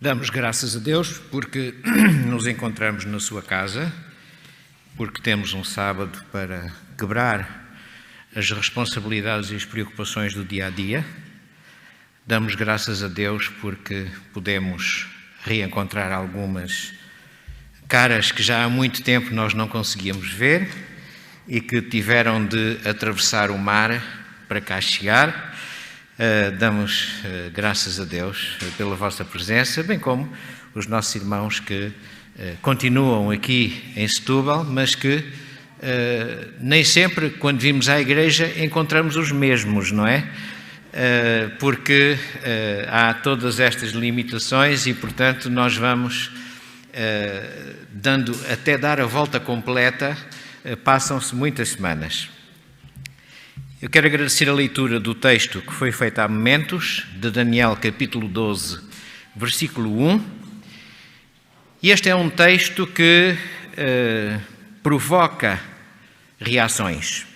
Damos graças a Deus porque nos encontramos na sua casa, porque temos um sábado para quebrar as responsabilidades e as preocupações do dia a dia. Damos graças a Deus porque podemos reencontrar algumas caras que já há muito tempo nós não conseguíamos ver e que tiveram de atravessar o mar para cá chegar. Damos graças a Deus pela vossa presença, bem como os nossos irmãos que continuam aqui em Setúbal, mas que nem sempre, quando vimos à igreja, encontramos os mesmos, não é? Porque há todas estas limitações e, portanto, nós vamos dando, até dar a volta completa, passam-se muitas semanas. Eu quero agradecer a leitura do texto que foi feita há momentos, de Daniel capítulo 12, versículo 1. E este é um texto que provoca reações.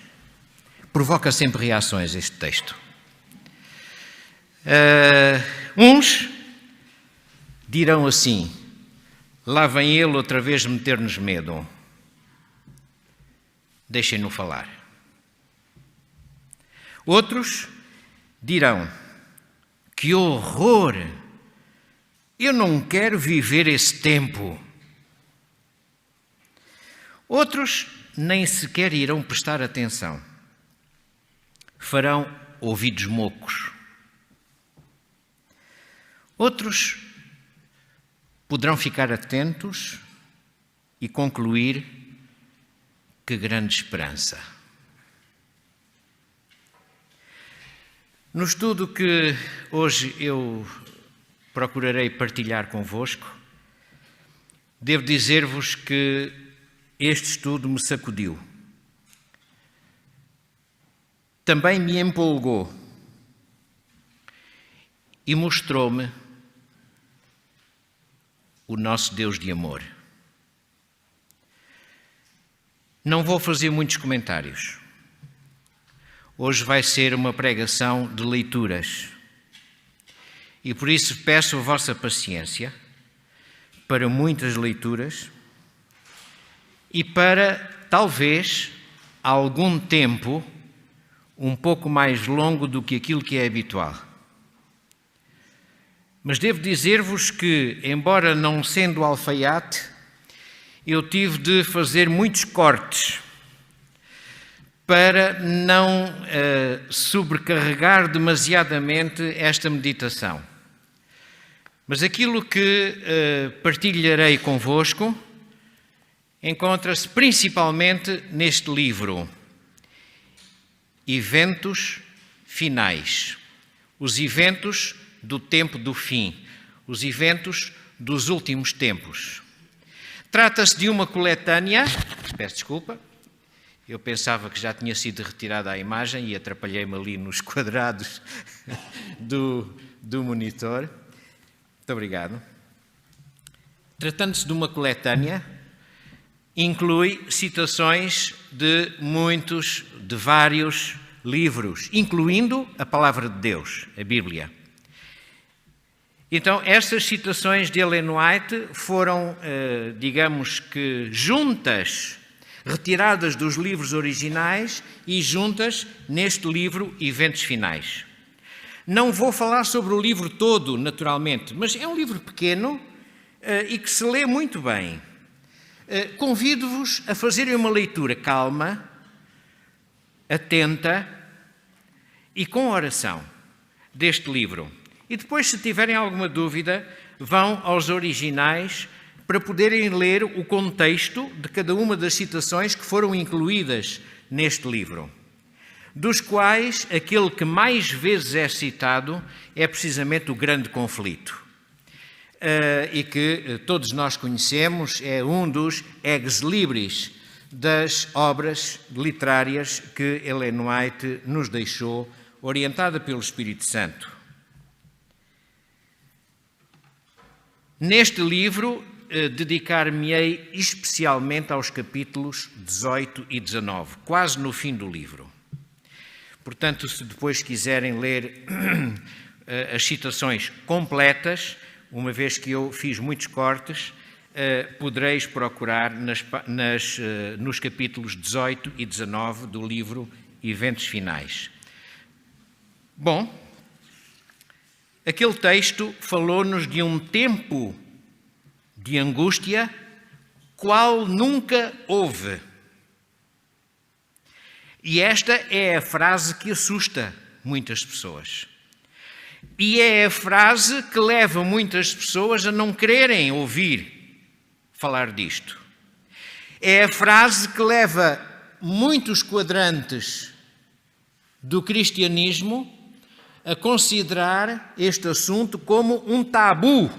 Provoca sempre reações este texto. Uns dirão assim: lá vem ele outra vez meter-nos medo. Deixem-no falar. Outros dirão: que horror! Eu não quero viver esse tempo. Outros nem sequer irão prestar atenção. Farão ouvidos mocos. Outros poderão ficar atentos e concluir: que grande esperança. No estudo que hoje eu procurarei partilhar convosco, devo dizer-vos que este estudo me sacudiu. Também me empolgou e mostrou-me o nosso Deus de amor. Não vou fazer muitos comentários. Hoje vai ser uma pregação de leituras e por isso peço a vossa paciência para muitas leituras e para, talvez, algum tempo um pouco mais longo do que aquilo que é habitual. Mas devo dizer-vos que, embora não sendo alfaiate, eu tive de fazer muitos cortes para não sobrecarregar demasiadamente esta meditação. Mas aquilo que partilharei convosco encontra-se principalmente neste livro, Eventos Finais, os eventos do tempo do fim, os eventos dos últimos tempos. Trata-se de uma coletânea, peço desculpa, eu pensava que já tinha sido retirada a imagem e atrapalhei-me ali nos quadrados do monitor. Muito obrigado. Tratando-se de uma coletânea, inclui citações de vários livros, incluindo a Palavra de Deus, a Bíblia. Então, estas citações de Ellen White foram, digamos que, juntas, retiradas dos livros originais e juntas neste livro Eventos Finais. Não vou falar sobre o livro todo, naturalmente, mas é um livro pequeno e que se lê muito bem. Convido-vos a fazerem uma leitura calma, atenta e com oração deste livro. E depois, se tiverem alguma dúvida, vão aos originais para poderem ler o contexto de cada uma das citações que foram incluídas neste livro, dos quais aquele que mais vezes é citado é precisamente o grande conflito, e que todos nós conhecemos, é um dos ex-libris das obras literárias que Ellen White nos deixou, orientada pelo Espírito Santo. Neste livro, dedicar-me-ei especialmente aos capítulos 18 e 19, quase no fim do livro. Portanto, se depois quiserem ler as citações completas, uma vez que eu fiz muitos cortes, podereis procurar nos capítulos 18 e 19 do livro Eventos Finais. Bom, aquele texto falou-nos de um tempo de angústia qual nunca houve. E esta é a frase que assusta muitas pessoas. E é a frase que leva muitas pessoas a não quererem ouvir falar disto. É a frase que leva muitos quadrantes do cristianismo a considerar este assunto como um tabu.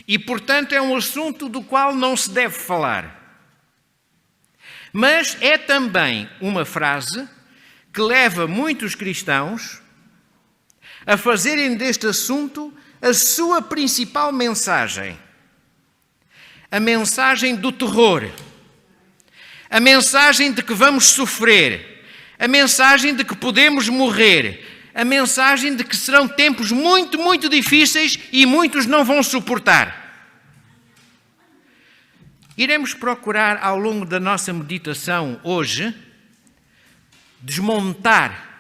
E, portanto, é um assunto do qual não se deve falar. Mas é também uma frase que leva muitos cristãos a fazerem deste assunto a sua principal mensagem. A mensagem do terror, a mensagem de que vamos sofrer, a mensagem de que podemos morrer, a mensagem de que serão tempos muito, muito difíceis e muitos não vão suportar. Iremos procurar, ao longo da nossa meditação hoje, desmontar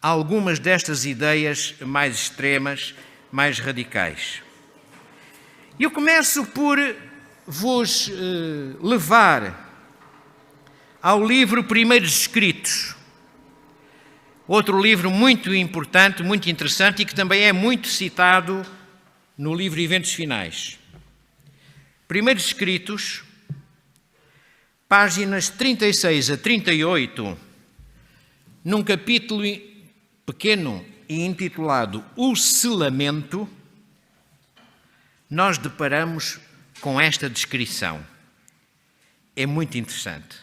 algumas destas ideias mais extremas, mais radicais. Eu começo por vos levar ao livro Primeiros Escritos, outro livro muito importante, muito interessante e que também é muito citado no livro Eventos Finais. Primeiros Escritos, páginas 36 a 38, num capítulo pequeno e intitulado O Selamento, nós deparamos com esta descrição. É muito interessante.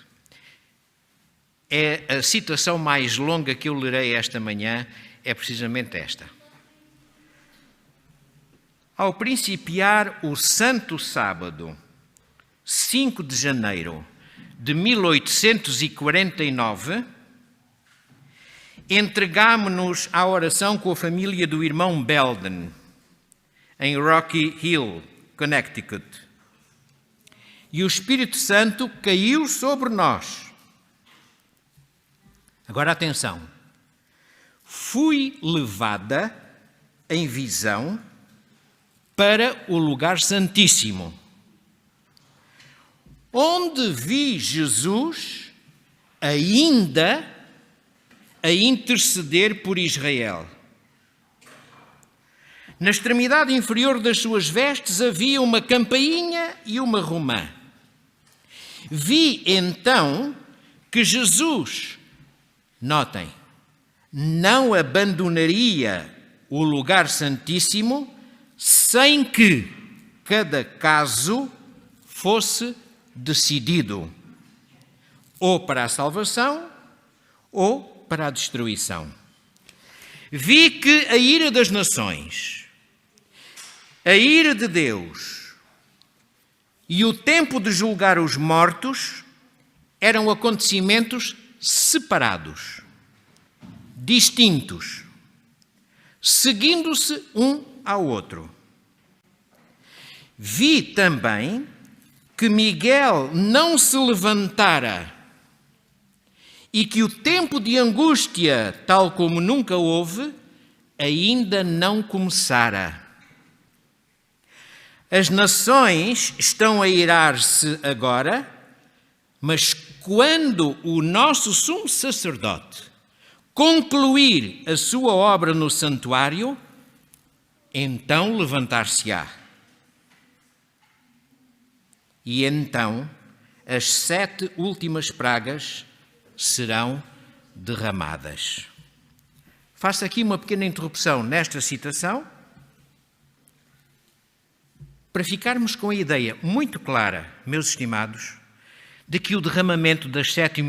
É a citação mais longa que eu lerei esta manhã, é precisamente esta. Ao principiar o Santo Sábado, 5 de janeiro de 1849, entregámo-nos à oração com a família do irmão Belden, em Rocky Hill, Connecticut. E o Espírito Santo caiu sobre nós. Agora atenção. Fui levada em visão para o lugar santíssimo, onde vi Jesus ainda a interceder por Israel. Na extremidade inferior das suas vestes havia uma campainha e uma romã. Vi então que Jesus, notem, não abandonaria o lugar santíssimo sem que cada caso fosse decidido, ou para a salvação ou para a destruição. Vi que a ira das nações, a ira de Deus e o tempo de julgar os mortos eram acontecimentos separados, distintos, seguindo-se um ao outro. Vi também que Miguel não se levantara e que o tempo de angústia, tal como nunca houve, ainda não começara. As nações estão a irar-se agora, mas quando o nosso sumo sacerdote concluir a sua obra no santuário, então levantar-se-á. E então as 7 últimas pragas serão derramadas. Faço aqui uma pequena interrupção nesta citação, para ficarmos com a ideia muito clara, meus estimados, de que o derramamento das 7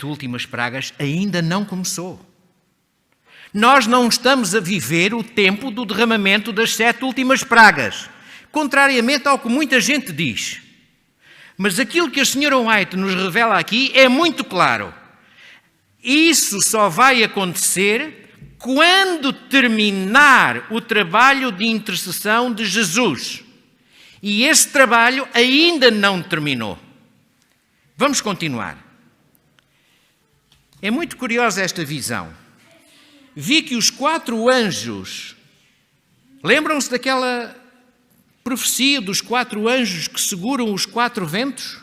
últimas pragas ainda não começou. Nós não estamos a viver o tempo do derramamento das 7 últimas pragas, contrariamente ao que muita gente diz. Mas aquilo que a Sra. White nos revela aqui é muito claro. Isso só vai acontecer quando terminar o trabalho de intercessão de Jesus. E esse trabalho ainda não terminou. Vamos continuar. É muito curiosa esta visão. Vi que os 4 anjos, lembram-se daquela profecia dos 4 anjos que seguram os 4 ventos?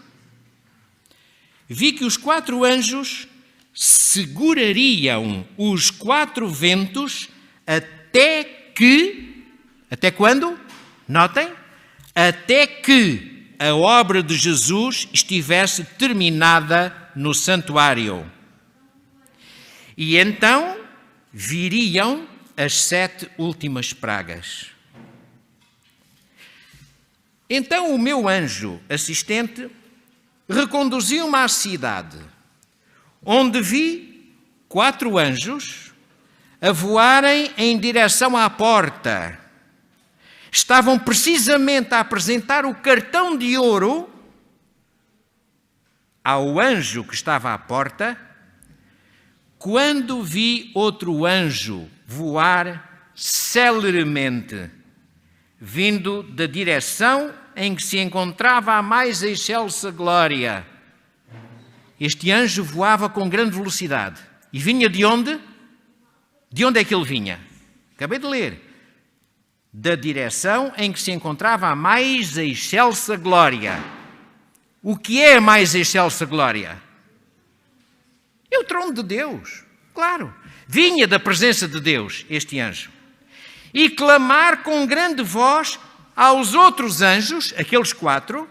Vi que os 4 anjos segurariam os 4 ventos até que... Até quando? Notem. Até que a obra de Jesus estivesse terminada no santuário. E então viriam as 7 últimas pragas. Então o meu anjo assistente reconduziu-me à cidade, onde vi 4 anjos a voarem em direção à porta. Estavam precisamente a apresentar o cartão de ouro ao anjo que estava à porta, quando vi outro anjo voar celeremente, vindo da direção em que se encontrava a mais excelsa glória. Este anjo voava com grande velocidade. E vinha de onde? De onde é que ele vinha? Acabei de ler. Da direção em que se encontrava a mais excelsa glória. O que é a mais excelsa glória? É o trono de Deus, claro. Vinha da presença de Deus, este anjo. E clamar com grande voz aos outros anjos, aqueles 4,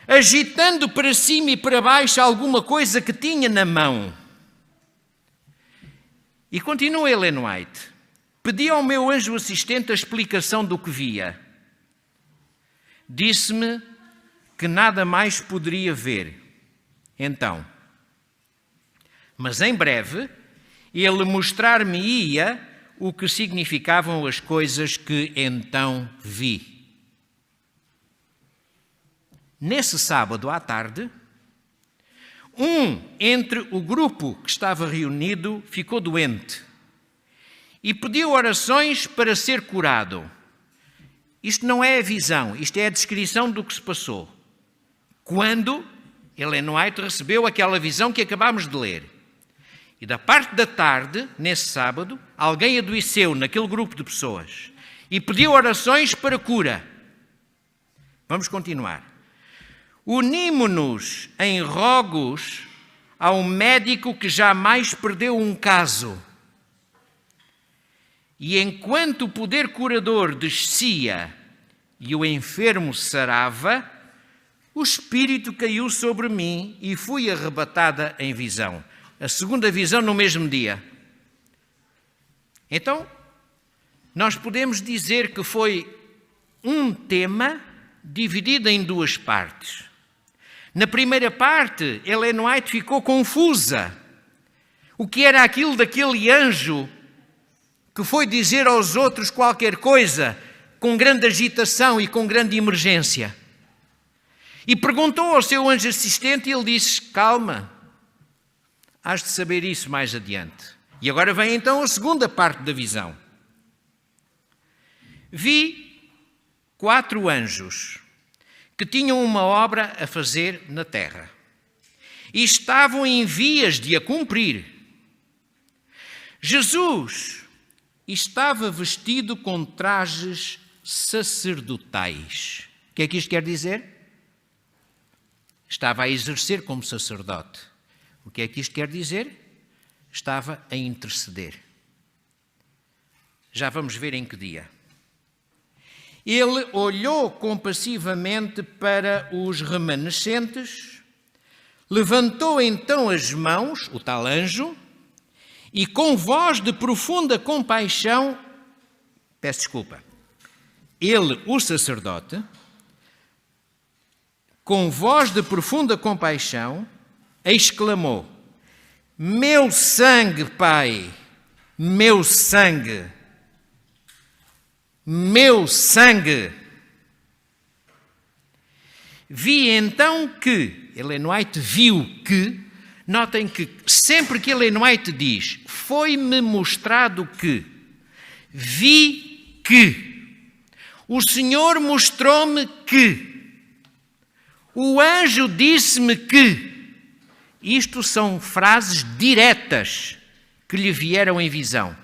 agitando para cima e para baixo alguma coisa que tinha na mão. E continua Ellen White. Pedi ao meu anjo assistente a explicação do que via. Disse-me que nada mais poderia ver. Então, mas em breve, ele mostrar-me-ia o que significavam as coisas que então vi. Nesse sábado à tarde, entre o grupo que estava reunido ficou doente e pediu orações para ser curado. Isto não é a visão, isto é a descrição do que se passou. Quando Ellen White recebeu aquela visão que acabámos de ler. E da parte da tarde, nesse sábado, alguém adoeceu naquele grupo de pessoas e pediu orações para cura. Vamos continuar. Unimo-nos em rogos ao médico que jamais perdeu um caso. E enquanto o poder curador descia e o enfermo sarava, o Espírito caiu sobre mim e fui arrebatada em visão. A segunda visão no mesmo dia. Então, nós podemos dizer que foi um tema dividido em 2 partes. Na primeira parte, Ellen White ficou confusa. O que era aquilo daquele anjo que foi dizer aos outros qualquer coisa com grande agitação e com grande emergência? E perguntou ao seu anjo assistente e ele disse: calma, hás de saber isso mais adiante. E agora vem então a segunda parte da visão. Vi 4 anjos que tinham uma obra a fazer na terra e estavam em vias de a cumprir. Jesus estava vestido com trajes sacerdotais. O que é que isto quer dizer? Estava a exercer como sacerdote. O que é que isto quer dizer? Estava a interceder. Já vamos ver em que dia. Ele olhou compassivamente para os remanescentes, levantou então as mãos, o tal anjo, e com voz de profunda compaixão, ele, o sacerdote, com voz de profunda compaixão, exclamou: meu sangue, Pai, meu sangue, meu sangue. Vi então que, Ellen White viu que, Notem que sempre que Ellen White diz foi-me mostrado que, vi que, o Senhor mostrou-me que, o anjo disse-me que, isto são frases diretas que lhe vieram em visão.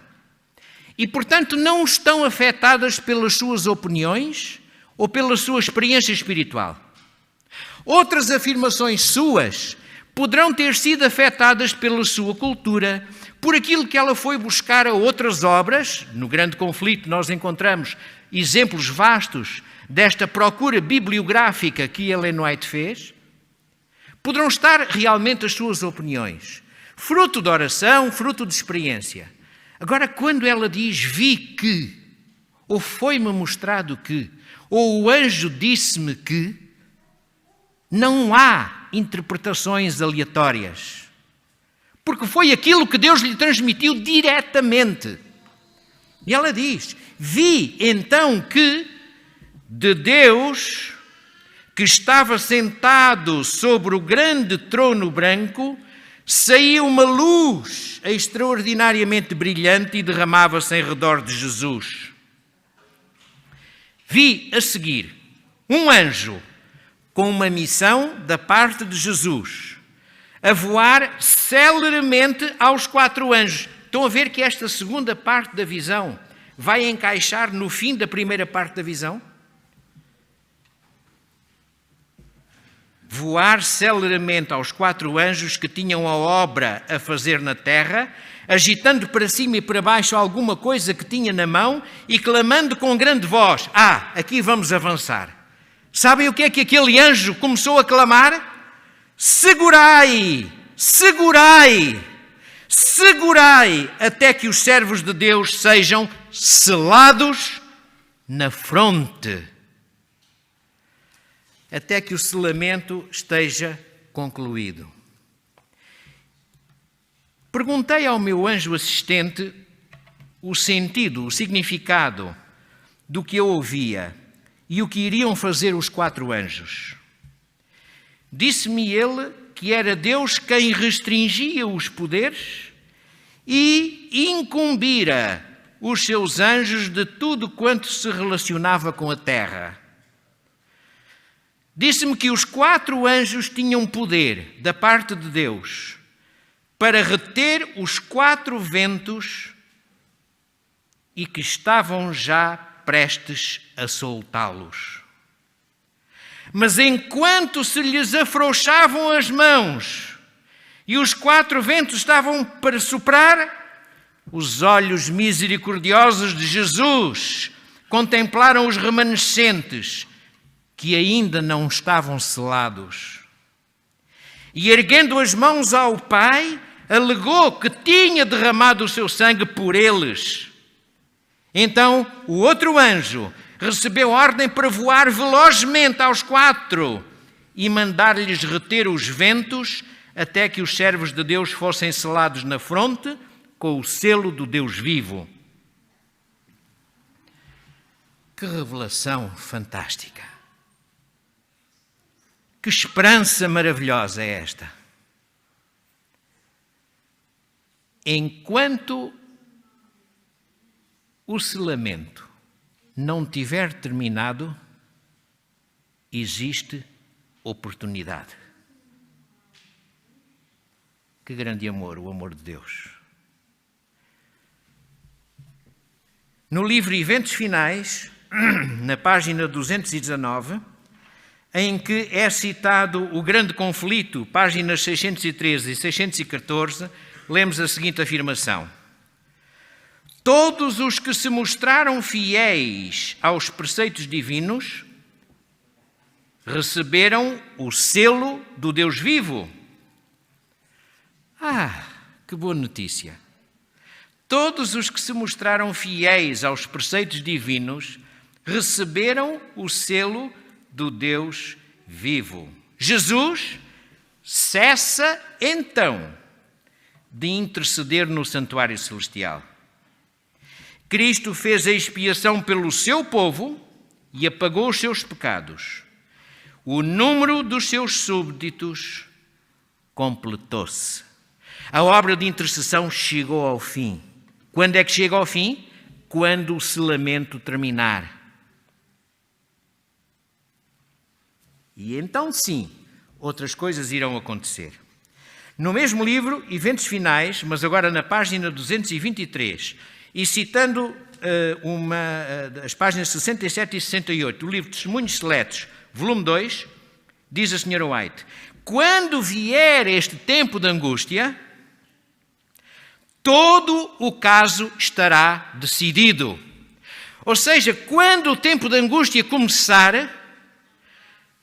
E, portanto, não estão afetadas pelas suas opiniões ou pela sua experiência espiritual. Outras afirmações suas poderão ter sido afetadas pela sua cultura, por aquilo que ela foi buscar a outras obras. No Grande Conflito nós encontramos exemplos vastos desta procura bibliográfica que Ellen White fez. Poderão estar realmente as suas opiniões, fruto de oração, fruto de experiência. Agora, quando ela diz vi que, ou foi-me mostrado que, ou o anjo disse-me que, não há interpretações aleatórias, porque foi aquilo que Deus lhe transmitiu diretamente. E ela diz, vi então que de Deus, que estava sentado sobre o grande trono branco, saía uma luz extraordinariamente brilhante e derramava-se em redor de Jesus. Vi a seguir um anjo com uma missão da parte de Jesus, a voar celeremente aos 4 anjos. Estão a ver que esta segunda parte da visão vai encaixar no fim da primeira parte da visão? Voar celeremente aos 4 anjos que tinham a obra a fazer na terra, agitando para cima e para baixo alguma coisa que tinha na mão e clamando com grande voz. Aqui vamos avançar. Sabem o que é que aquele anjo começou a clamar? Segurai, segurai, segurai, até que os servos de Deus sejam selados na fronte. Até que o selamento esteja concluído. Perguntei ao meu anjo assistente o sentido, o significado do que eu ouvia e o que iriam fazer os 4 anjos. Disse-me ele que era Deus quem restringia os poderes e incumbira os seus anjos de tudo quanto se relacionava com a terra. Disse-me que os 4 anjos tinham poder da parte de Deus para reter os 4 ventos e que estavam já prestes a soltá-los. Mas enquanto se lhes afrouxavam as mãos e os 4 ventos estavam para soprar, os olhos misericordiosos de Jesus contemplaram os remanescentes que ainda não estavam selados. E erguendo as mãos ao Pai, alegou que tinha derramado o seu sangue por eles. Então o outro anjo recebeu ordem para voar velozmente aos 4 e mandar-lhes reter os ventos até que os servos de Deus fossem selados na fronte com o selo do Deus vivo. Que revelação fantástica! Que esperança maravilhosa é esta! Enquanto o selamento não tiver terminado, existe oportunidade. Que grande amor, o amor de Deus. No livro Eventos Finais, na página 219, em que é citado o grande conflito, páginas 613 e 614, lemos a seguinte afirmação: todos os que se mostraram fiéis aos preceitos divinos receberam o selo do Deus vivo. Que boa notícia! Todos os que se mostraram fiéis aos preceitos divinos receberam o selo do Deus vivo. Jesus cessa então de interceder no santuário celestial. Cristo fez a expiação pelo seu povo e apagou os seus pecados. O número dos seus súbditos completou-se. A obra de intercessão chegou ao fim. Quando é que chega ao fim? Quando o selamento terminar. E então sim, outras coisas irão acontecer. No mesmo livro, Eventos Finais, mas agora na página 223, e citando as páginas 67 e 68 do livro Testemunhos Seletos, volume 2, diz a Sra. White: quando vier este tempo de angústia, todo o caso estará decidido. Ou seja, quando o tempo de angústia começar,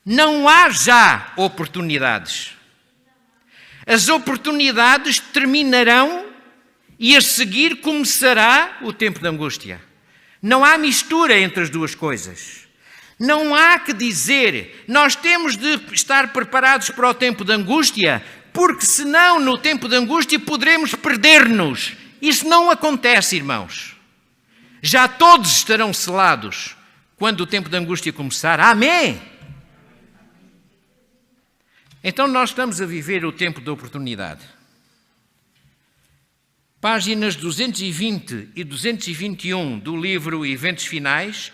não há já oportunidades. As oportunidades terminarão e a seguir começará o tempo de angústia. Não há mistura entre as duas coisas. Não há que dizer, nós temos de estar preparados para o tempo de angústia, porque senão no tempo de angústia poderemos perder-nos. Isso não acontece, irmãos. Já todos estarão selados quando o tempo de angústia começar. Amém? Então nós estamos a viver o tempo da oportunidade. Páginas 220 e 221 do livro Eventos Finais,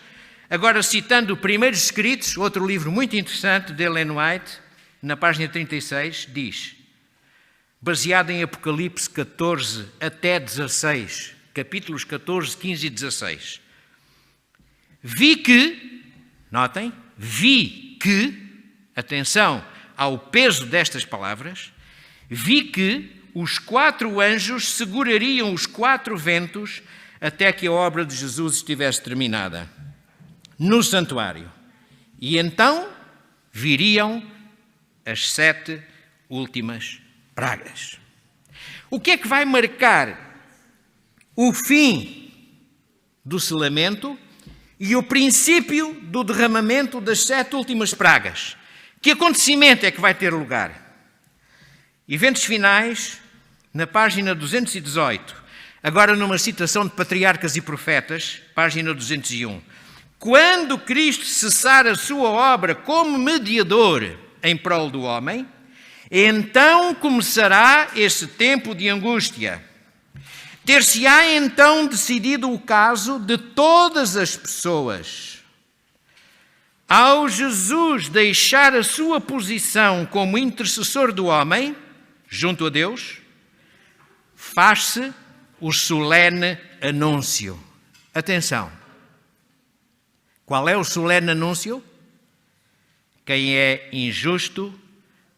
agora citando Primeiros Escritos, outro livro muito interessante de Ellen White, na página 36, diz, baseado em Apocalipse 14 até 16, capítulos 14, 15 e 16. Atenção ao peso destas palavras, vi que os 4 anjos segurariam os 4 ventos até que a obra de Jesus estivesse terminada no santuário. E então viriam as 7 últimas pragas. O que é que vai marcar o fim do selamento e o princípio do derramamento das 7 últimas pragas? Que acontecimento é que vai ter lugar? Eventos Finais, na página 218, agora numa citação de Patriarcas e Profetas, página 201. Quando Cristo cessar a sua obra como mediador em prol do homem, então começará esse tempo de angústia. Ter-se-á então decidido o caso de todas as pessoas. Ao Jesus deixar a sua posição como intercessor do homem, junto a Deus, faz-se o solene anúncio. Atenção. Qual é o solene anúncio? Quem é injusto,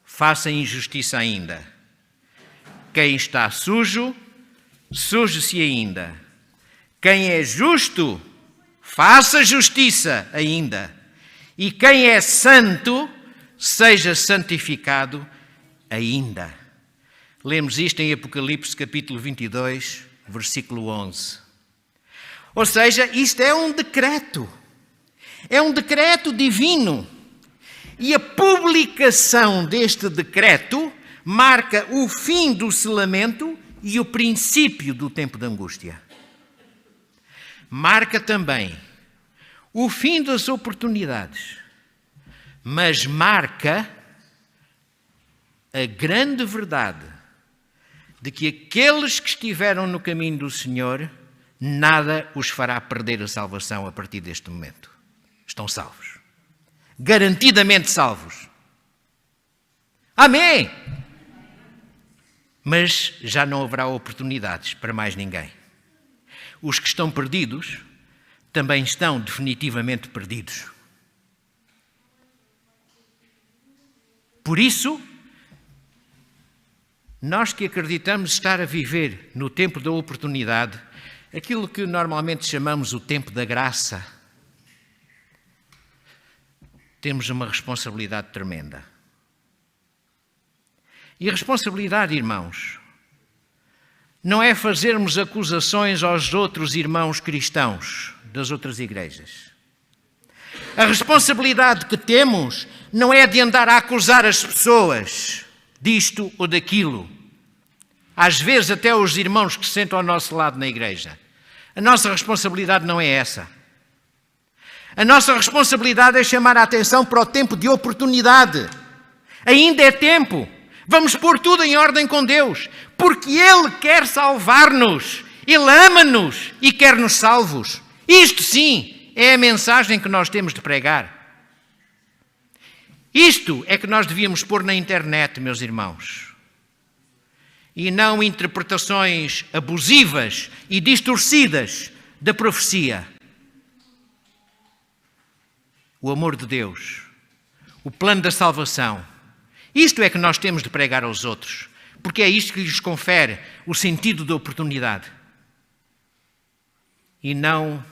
faça injustiça ainda. Quem está sujo, suje-se ainda. Quem é justo, faça justiça ainda. E quem é santo, seja santificado ainda. Lemos isto em Apocalipse capítulo 22, versículo 11. Ou seja, isto é um decreto. É um decreto divino. E a publicação deste decreto marca o fim do selamento e o princípio do tempo de angústia. Marca também o fim das oportunidades, mas marca a grande verdade de que aqueles que estiveram no caminho do Senhor, nada os fará perder a salvação a partir deste momento. Estão salvos. Garantidamente salvos. Amém! Mas já não haverá oportunidades para mais ninguém. Os que estão perdidos também estão definitivamente perdidos. Por isso, nós que acreditamos estar a viver no tempo da oportunidade, aquilo que normalmente chamamos o tempo da graça, temos uma responsabilidade tremenda. E a responsabilidade, irmãos, não é fazermos acusações aos outros irmãos cristãos das outras igrejas. A responsabilidade que temos não é de andar a acusar as pessoas disto ou daquilo. Às vezes até os irmãos que se sentam ao nosso lado na igreja. A nossa responsabilidade não é essa. A nossa responsabilidade é chamar a atenção para o tempo de oportunidade. Ainda é tempo. Vamos pôr tudo em ordem com Deus, porque Ele quer salvar-nos. Ele ama-nos e quer-nos salvos. Isto sim é a mensagem que nós temos de pregar. Isto é que nós devíamos pôr na internet, meus irmãos. E não interpretações abusivas e distorcidas da profecia. O amor de Deus, o plano da salvação. Isto é que nós temos de pregar aos outros, porque é isto que lhes confere o sentido da oportunidade. E não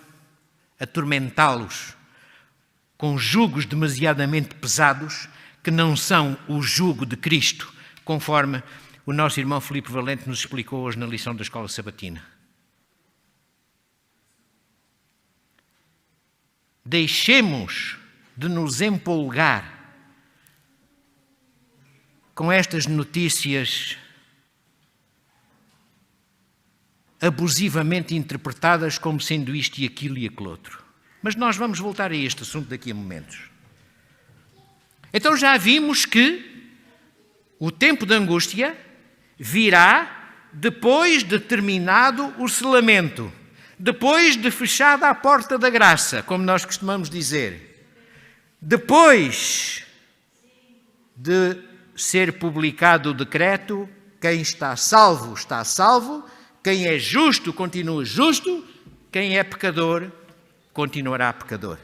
atormentá-los com jugos demasiadamente pesados que não são o jugo de Cristo, conforme o nosso irmão Filipe Valente nos explicou hoje na lição da Escola Sabatina. Deixemos de nos empolgar com estas notícias abusivamente interpretadas como sendo isto e aquilo e aquele outro. Mas nós vamos voltar a este assunto daqui a momentos. Então já vimos que o tempo de angústia virá depois de terminado o selamento, depois de fechada a porta da graça, como nós costumamos dizer, depois de ser publicado o decreto, quem está salvo, quem é justo continua justo, quem é pecador continuará pecador.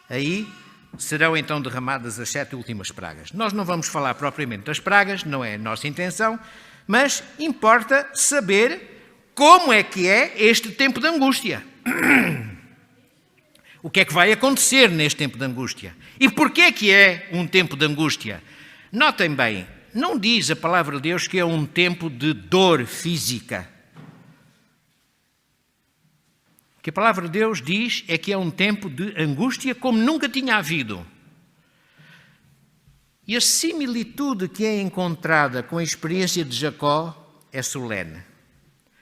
Aí serão então derramadas as 7 últimas pragas. Nós não vamos falar propriamente das pragas, não é a nossa intenção, mas importa saber como é que é este tempo de angústia. O que é que vai acontecer neste tempo de angústia? E porquê é que é um tempo de angústia? Notem bem, não diz a palavra de Deus que é um tempo de dor física. O que a palavra de Deus diz é que é um tempo de angústia como nunca tinha havido. E a similitude que é encontrada com a experiência de Jacó é solene.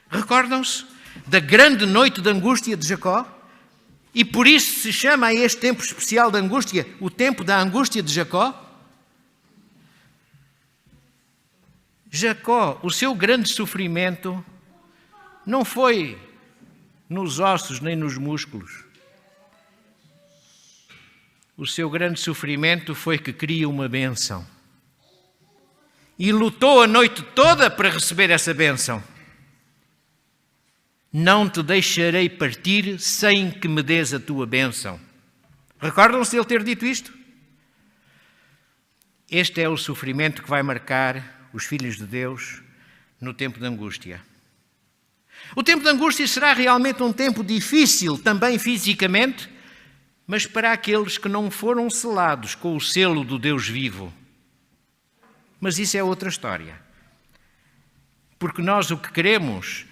Recordam-se da grande noite de angústia de Jacó? E por isso se chama a este tempo especial de angústia o tempo da angústia de Jacó? Jacó, o seu grande sofrimento não foi nos ossos nem nos músculos. O seu grande sofrimento foi que queria uma bênção. E lutou a noite toda para receber essa bênção. Não te deixarei partir sem que me dês a tua bênção. Recordam-se de ele ter dito isto? Este é o sofrimento que vai marcar os filhos de Deus no tempo de angústia. O tempo de angústia será realmente um tempo difícil, também fisicamente, mas para aqueles que não foram selados com o selo do Deus vivo. Mas isso é outra história. Porque nós o que queremos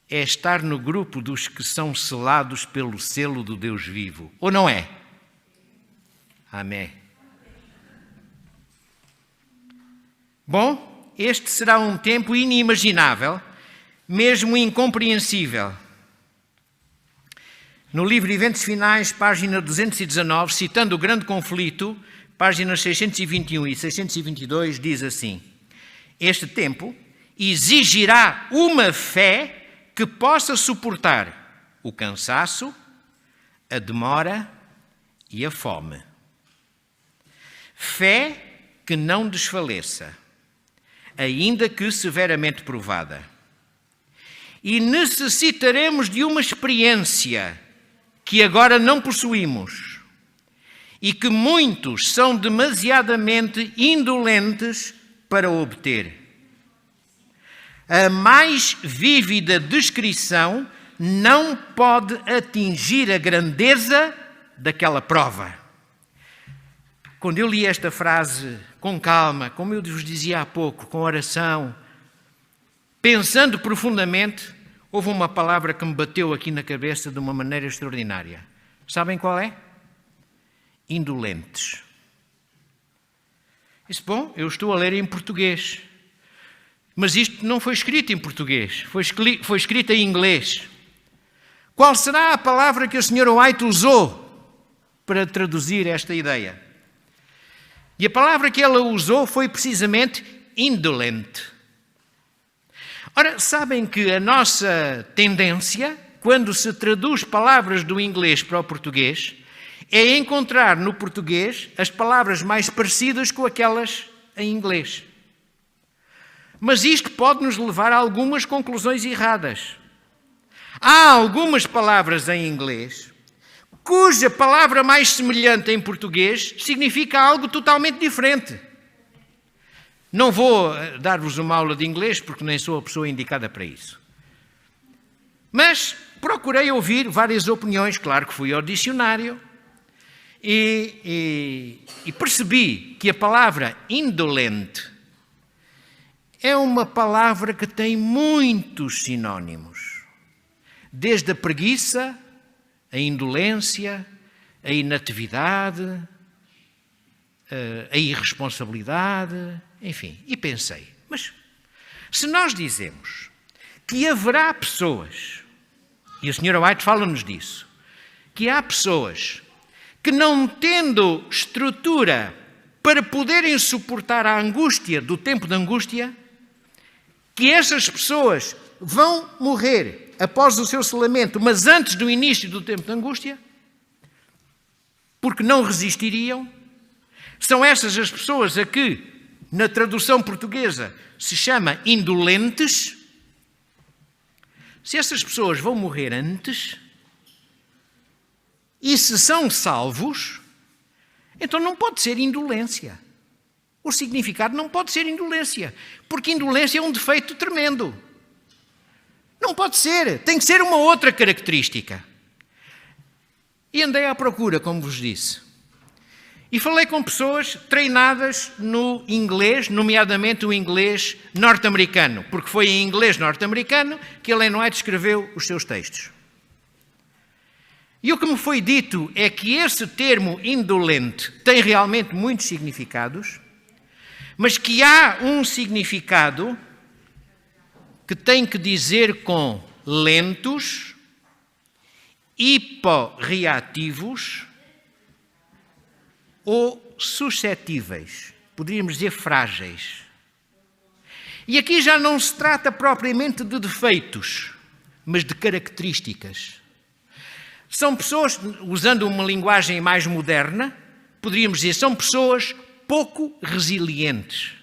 é estar no grupo dos que são selados pelo selo do Deus vivo. Ou não é? Amém. Bom, este será um tempo inimaginável, mesmo incompreensível. No livro Eventos Finais, página 219, citando o grande conflito, páginas 621 e 622, diz assim: este tempo exigirá uma fé que possa suportar o cansaço, a demora e a fome. Fé que não desfaleça, ainda que severamente provada. E necessitaremos de uma experiência que agora não possuímos e que muitos são demasiadamente indolentes para obter. A mais vívida descrição não pode atingir a grandeza daquela prova. Quando eu li esta frase com calma, como eu vos dizia há pouco, com oração, pensando profundamente, houve uma palavra que me bateu aqui na cabeça de uma maneira extraordinária. Sabem qual é? Indolentes. Disse, bom, eu estou a ler em português. Mas isto não foi escrito em português, foi escrito em inglês. Qual será a palavra que a Sra. White usou para traduzir esta ideia? E a palavra que ela usou foi precisamente indolente. Ora, sabem que a nossa tendência, quando se traduz palavras do inglês para o português, é encontrar no português as palavras mais parecidas com aquelas em inglês. Mas isto pode nos levar a algumas conclusões erradas. Há algumas palavras em inglês cuja palavra mais semelhante em português significa algo totalmente diferente. Não vou dar-vos uma aula de inglês porque nem sou a pessoa indicada para isso. Mas procurei ouvir várias opiniões, claro que fui ao dicionário, e percebi que a palavra indolente é uma palavra que tem muitos sinónimos. Desde a preguiça, a indolência, a inatividade, a irresponsabilidade, enfim. E pensei, mas se nós dizemos que haverá pessoas, e a Sra. White fala-nos disso, que há pessoas que não tendo estrutura para poderem suportar a angústia do tempo de angústia, que essas pessoas vão morrer após o seu selamento, mas antes do início do tempo de angústia, porque não resistiriam. São essas as pessoas a que, na tradução portuguesa, se chama indolentes. Se essas pessoas vão morrer antes, e se são salvos, então não pode ser indolência. O significado não pode ser indolência, porque indolência é um defeito tremendo. Não pode ser, tem que ser uma outra característica. E andei à procura, como vos disse. E falei com pessoas treinadas no inglês, nomeadamente o inglês norte-americano, porque foi em inglês norte-americano que Ellen White escreveu os seus textos. E o que me foi dito é que esse termo indolente tem realmente muitos significados, mas que há um significado que tem que dizer com lentos, hiporreativos ou suscetíveis. Poderíamos dizer frágeis. E aqui já não se trata propriamente de defeitos, mas de características. São pessoas, usando uma linguagem mais moderna, poderíamos dizer, são pessoas pouco resilientes.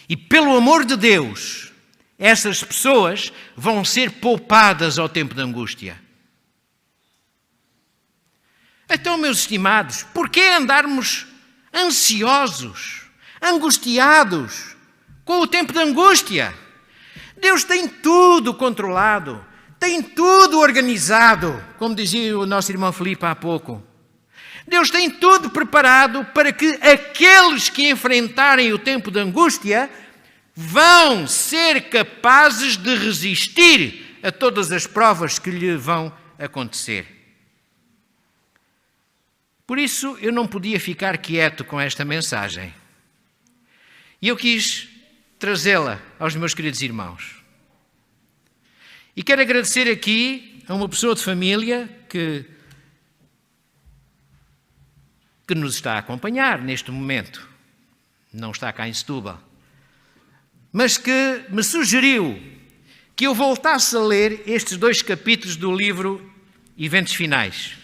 E pelo amor de Deus, essas pessoas vão ser poupadas ao tempo da angústia. Então, meus estimados, por que andarmos ansiosos, angustiados com o tempo da angústia? Deus tem tudo controlado, tem tudo organizado, como dizia o nosso irmão Filipe há pouco. Deus tem tudo preparado para que aqueles que enfrentarem o tempo da angústia vão ser capazes de resistir a todas as provas que lhe vão acontecer. Por isso, eu não podia ficar quieto com esta mensagem. E eu quis trazê-la aos meus queridos irmãos. E quero agradecer aqui a uma pessoa de família que nos está a acompanhar neste momento. Não está cá em Setúbal. Mas que me sugeriu que eu voltasse a ler estes 2 capítulos do livro Eventos Finais.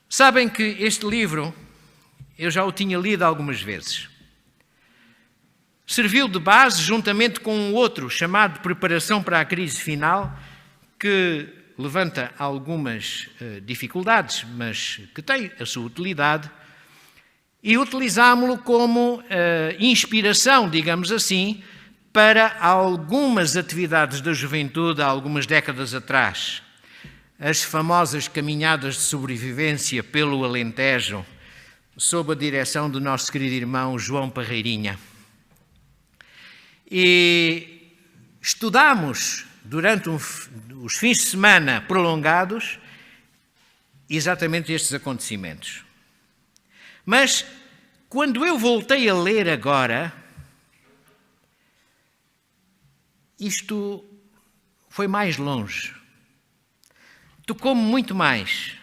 Sabem que este livro, eu já o tinha lido algumas vezes. Serviu de base, juntamente com um outro chamado Preparação para a Crise Final, que levanta algumas dificuldades, mas que tem a sua utilidade, e utilizámo-lo como inspiração, digamos assim, para algumas atividades da juventude há algumas décadas atrás. As famosas caminhadas de sobrevivência pelo Alentejo, sob a direção do nosso querido irmão João Parreirinha. E estudámos durante os fins de semana prolongados exatamente estes acontecimentos. Mas, quando eu voltei a ler agora, isto foi mais longe. Tocou-me muito mais.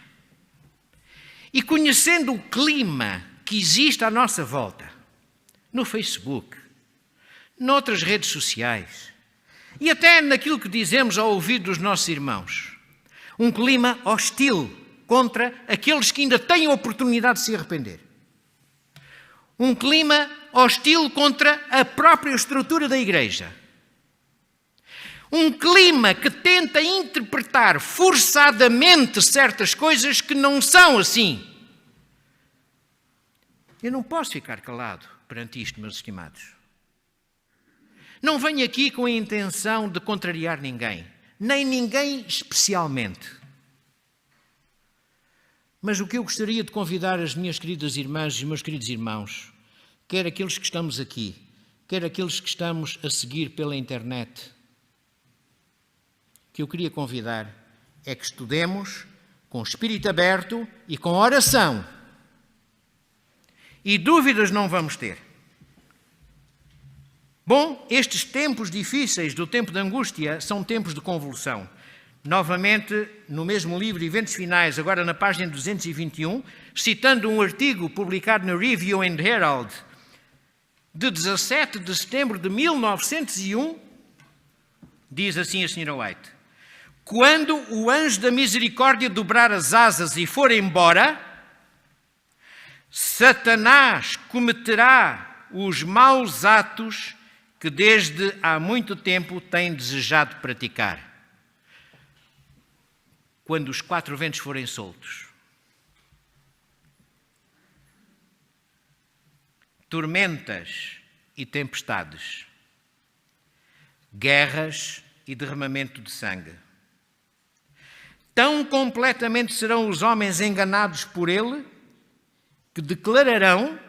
E conhecendo o clima que existe à nossa volta, no Facebook, noutras redes sociais e até naquilo que dizemos ao ouvido dos nossos irmãos, um clima hostil contra aqueles que ainda têm a oportunidade de se arrepender. Um clima hostil contra a própria estrutura da Igreja. Um clima que tenta interpretar forçadamente certas coisas que não são assim. Eu não posso ficar calado perante isto, meus estimados. Não venho aqui com a intenção de contrariar ninguém, nem ninguém especialmente. Mas o que eu gostaria de convidar as minhas queridas irmãs e os meus queridos irmãos, quer aqueles que estamos aqui, quer aqueles que estamos a seguir pela internet, que eu queria convidar é que estudemos com espírito aberto e com oração. E dúvidas não vamos ter. Bom, estes tempos difíceis do tempo de angústia são tempos de convulsão. Novamente, no mesmo livro, Eventos Finais, agora na página 221, citando um artigo publicado no Review and Herald, de 17 de setembro de 1901, diz assim a Sra. White: quando o anjo da misericórdia dobrar as asas e for embora, Satanás cometerá os maus atos que desde há muito tempo tem desejado praticar. Quando os 4 ventos forem soltos. Tormentas e tempestades. Guerras e derramamento de sangue. Tão completamente serão os homens enganados por ele, que declararão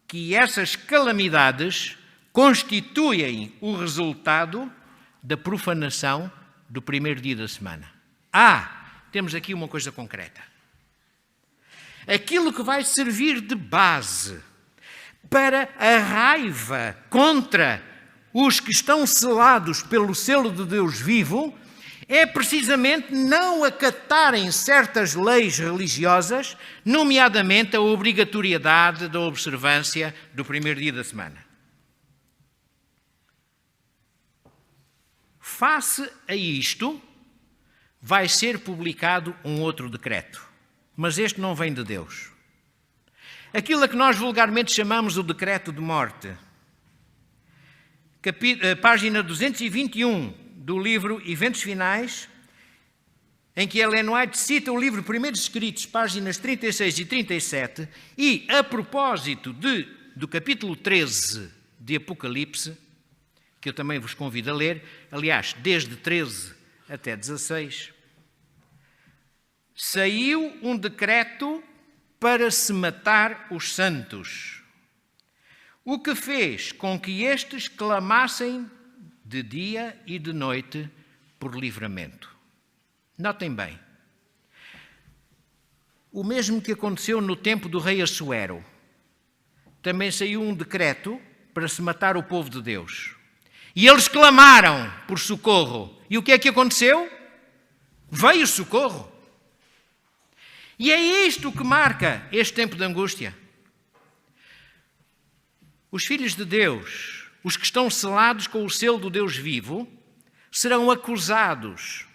que essas calamidades constituem o resultado da profanação do primeiro dia da semana. Temos aqui uma coisa concreta. Aquilo que vai servir de base para a raiva contra os que estão selados pelo selo de Deus vivo é precisamente não acatarem certas leis religiosas, nomeadamente a obrigatoriedade da observância do primeiro dia da semana. Face a isto, vai ser publicado um outro decreto, mas este não vem de Deus. Aquilo a que nós vulgarmente chamamos o decreto de morte. Página 221 do livro Eventos Finais, em que Ellen White cita o livro Primeiros Escritos, páginas 36 e 37, e a propósito do capítulo 13 de Apocalipse, que eu também vos convido a ler, aliás, desde 13 até 16, saiu um decreto para se matar os santos, o que fez com que estes clamassem de dia e de noite por livramento. Notem bem, o mesmo que aconteceu no tempo do rei Assuero, também saiu um decreto para se matar o povo de Deus. E eles clamaram por socorro. E o que é que aconteceu? Veio socorro. E é isto que marca este tempo de angústia. Os filhos de Deus, os que estão selados com o selo do Deus vivo, serão acusados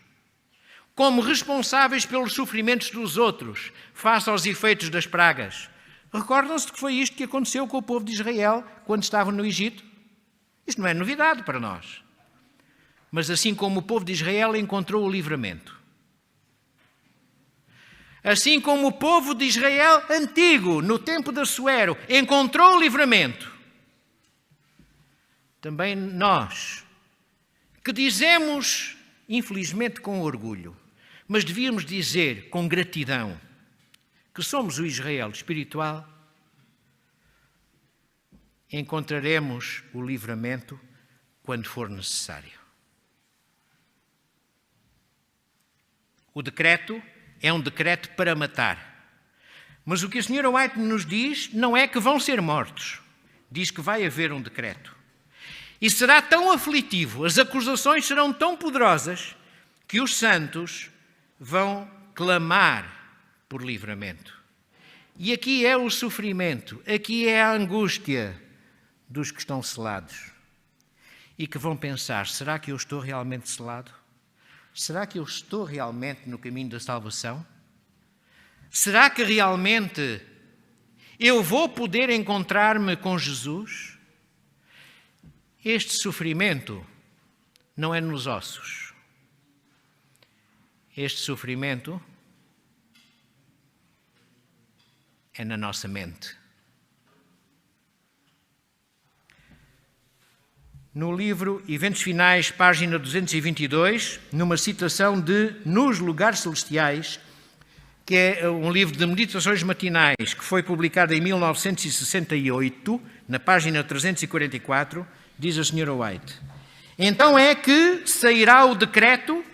como responsáveis pelos sofrimentos dos outros, face aos efeitos das pragas. Recordam-se que foi isto que aconteceu com o povo de Israel quando estavam no Egito? Isto não é novidade para nós. Mas assim como o povo de Israel encontrou o livramento, assim como o povo de Israel antigo, no tempo de Assuero, encontrou o livramento, também nós, que dizemos, infelizmente com orgulho, mas devíamos dizer com gratidão, que somos o Israel espiritual, encontraremos o livramento quando for necessário. O decreto é um decreto para matar. Mas o que a Sra. White nos diz não é que vão ser mortos. Diz que vai haver um decreto. E será tão aflitivo, as acusações serão tão poderosas, que os santos vão clamar por livramento. E aqui é o sofrimento, aqui é a angústia dos que estão selados e que vão pensar: será que eu estou realmente selado? Será que eu estou realmente no caminho da salvação? Será que realmente eu vou poder encontrar-me com Jesus? Este sofrimento não é nos ossos. Este sofrimento é na nossa mente. No livro Eventos Finais, página 222, numa citação de Nos Lugares Celestiais, que é um livro de meditações matinais que foi publicado em 1968, na página 344, diz a Sra. White: então é que sairá o decreto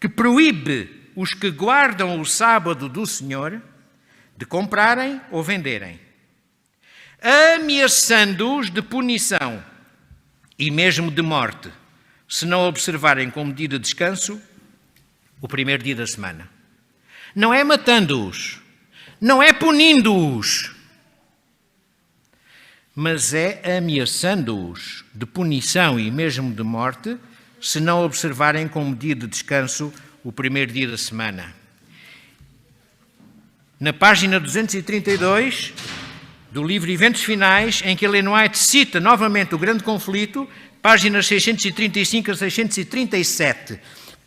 que proíbe os que guardam o sábado do Senhor de comprarem ou venderem, ameaçando-os de punição e mesmo de morte, se não observarem como dia de descanso o primeiro dia da semana. Não é matando-os, não é punindo-os, mas é ameaçando-os de punição e mesmo de morte, se não observarem como dia de descanso o primeiro dia da semana. Na página 232 do livro Eventos Finais, em que Ellen White cita novamente o grande conflito, páginas 635 a 637,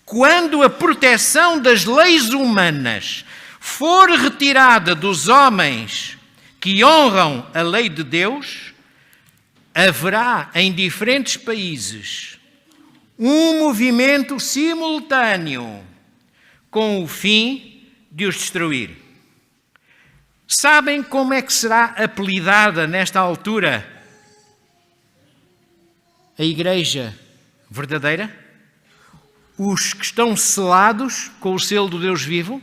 quando a proteção das leis humanas for retirada dos homens que honram a lei de Deus, haverá em diferentes países um movimento simultâneo com o fim de os destruir. Sabem como é que será apelidada nesta altura a Igreja verdadeira? Os que estão selados com o selo do Deus vivo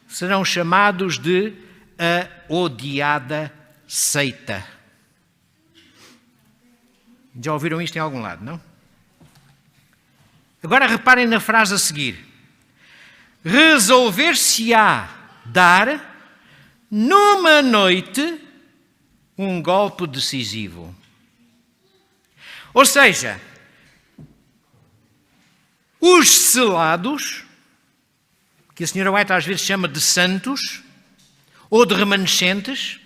serão chamados de a odiada seita. Já ouviram isto em algum lado, não? Agora reparem na frase a seguir: resolver-se-á dar numa noite um golpe decisivo. Ou seja, os selados, que a Sra. White às vezes chama de santos ou de remanescentes,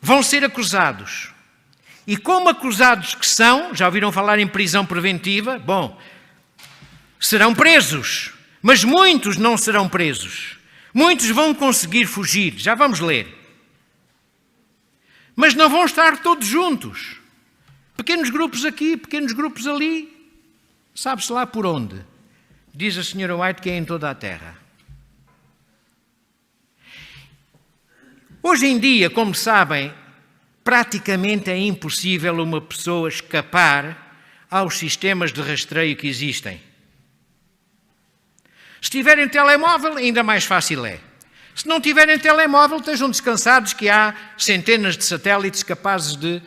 vão ser acusados. E como acusados que são, já ouviram falar em prisão preventiva? Bom, serão presos, mas muitos não serão presos. Muitos vão conseguir fugir, já vamos ler. Mas não vão estar todos juntos. Pequenos grupos aqui, pequenos grupos ali, sabe-se lá por onde. Diz a Sra. White que é em toda a terra. Hoje em dia, como sabem, praticamente é impossível uma pessoa escapar aos sistemas de rastreio que existem. Se tiverem telemóvel, ainda mais fácil é. Se não tiverem telemóvel, estejam descansados que há centenas de satélites capazes de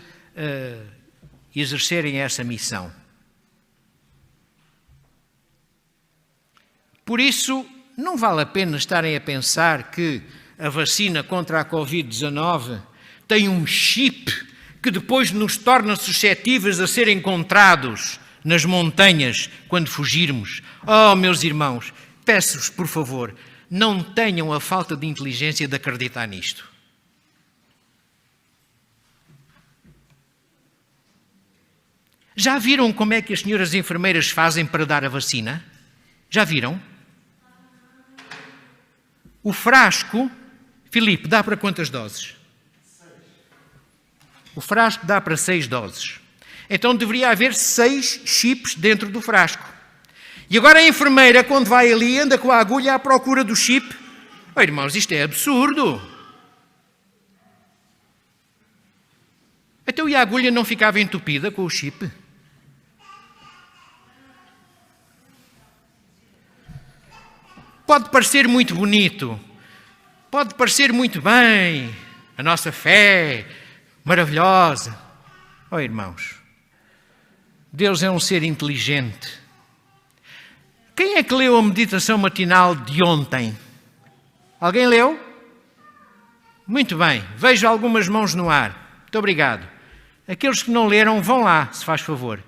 exercerem essa missão. Por isso, não vale a pena estarem a pensar que a vacina contra a Covid-19 tem um chip que depois nos torna suscetíveis a ser encontrados nas montanhas quando fugirmos. Oh, meus irmãos, peço-vos, por favor, não tenham a falta de inteligência de acreditar nisto. Já viram como é que as senhoras enfermeiras fazem para dar a vacina? Já viram? O frasco, Filipe, dá para quantas doses? 6. O frasco dá para 6 doses. Então deveria haver 6 chips dentro do frasco. E agora a enfermeira, quando vai ali, anda com a agulha à procura do chip. Oh, irmãos, isto é absurdo. Então e a agulha não ficava entupida com o chip? Pode parecer muito bonito, pode parecer muito bem, a nossa fé maravilhosa. Oh, irmãos, Deus é um ser inteligente. Quem é que leu a meditação matinal de ontem? Alguém leu? Muito bem. Vejo algumas mãos no ar. Muito obrigado. Aqueles que não leram, vão lá, se faz favor.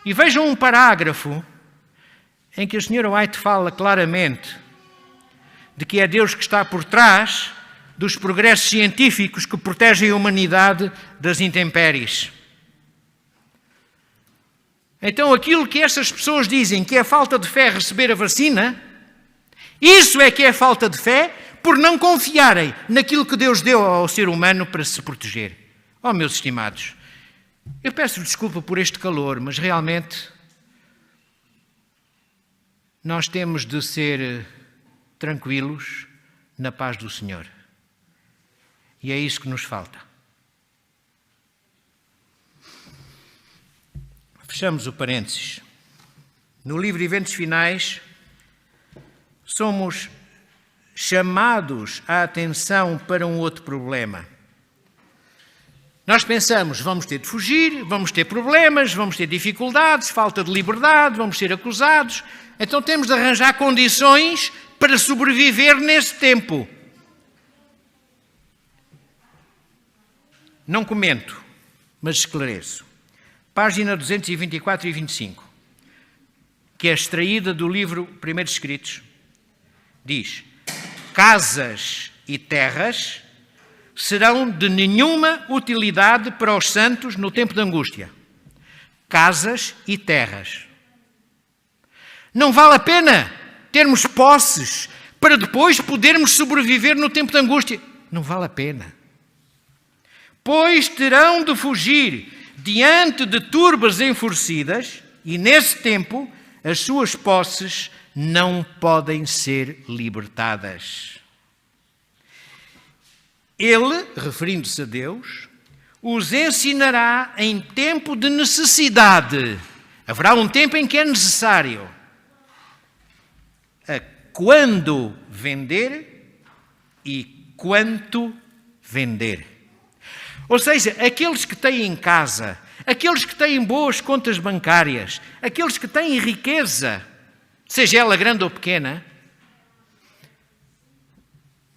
E vejam um parágrafo em que a Sra. White fala claramente de que é Deus que está por trás dos progressos científicos que protegem a humanidade das intempéries. Então, aquilo que essas pessoas dizem que é falta de fé receber a vacina, isso é que é falta de fé por não confiarem naquilo que Deus deu ao ser humano para se proteger. Oh, meus estimados, eu peço desculpa por este calor, mas realmente nós temos de ser tranquilos na paz do Senhor. E é isso que nos falta. Fechamos o parênteses. No livro Eventos Finais, somos chamados a atenção para um outro problema. Nós pensamos, vamos ter de fugir, vamos ter problemas, vamos ter dificuldades, falta de liberdade, vamos ser acusados. Então temos de arranjar condições para sobreviver nesse tempo. Não comento, mas esclareço. Página 224 e 25, que é extraída do livro Primeiros Escritos, diz: casas e terras serão de nenhuma utilidade para os santos no tempo de angústia. Casas e terras. Não vale a pena termos posses para depois podermos sobreviver no tempo de angústia. Não vale a pena. Pois terão de fugir diante de turbas enfurecidas, e nesse tempo as suas posses não podem ser libertadas. Ele, referindo-se a Deus, os ensinará em tempo de necessidade. Haverá um tempo em que é necessário. A quando vender e quanto vender. Ou seja, aqueles que têm em casa, aqueles que têm boas contas bancárias, aqueles que têm riqueza, seja ela grande ou pequena,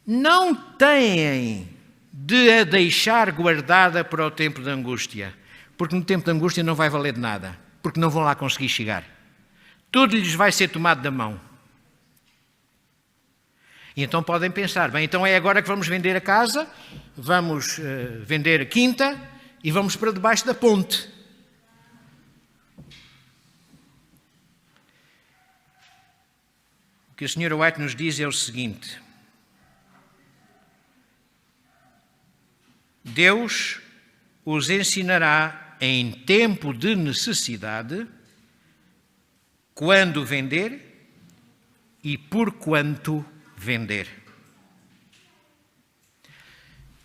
não têm de a deixar guardada para o tempo de angústia, porque no tempo de angústia não vai valer de nada, porque não vão lá conseguir chegar. Tudo lhes vai ser tomado da mão. E então podem pensar, bem, então é agora que vamos vender a casa, vamos vender a quinta e vamos para debaixo da ponte. O que a Sra. White nos diz é o seguinte: Deus os ensinará em tempo de necessidade quando vender e por quanto vender.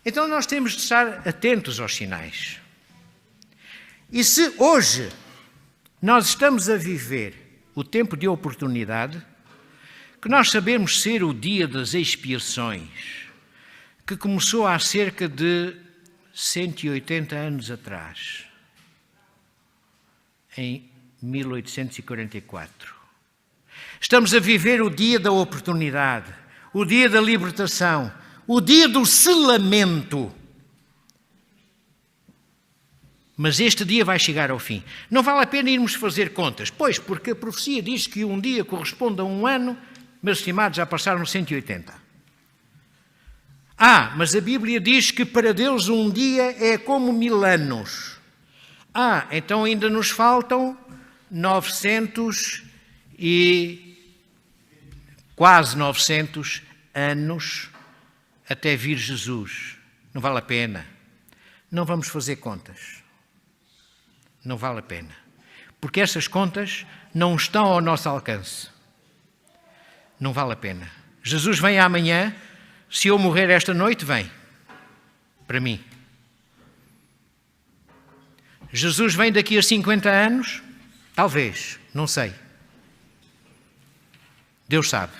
Então nós temos de estar atentos aos sinais. E se hoje nós estamos a viver o tempo de oportunidade, que nós sabemos ser o dia das expiações, que começou há cerca de 180 anos atrás, em 1844. Estamos a viver o dia da oportunidade, o dia da libertação, o dia do selamento. Mas este dia vai chegar ao fim. Não vale a pena irmos fazer contas, pois, porque a profecia diz que um dia corresponde a um ano, meus estimados, já passaram 180. Mas a Bíblia diz que para Deus um dia é como 1000 anos. Então ainda nos faltam 900 e quase 900 anos até vir Jesus. Não vale a pena. Não vamos fazer contas. Não vale a pena. Porque essas contas não estão ao nosso alcance. Não vale a pena. Jesus vem amanhã. Se eu morrer esta noite, vem. Para mim. Jesus vem daqui a 50 anos? Talvez. Não sei. Deus sabe.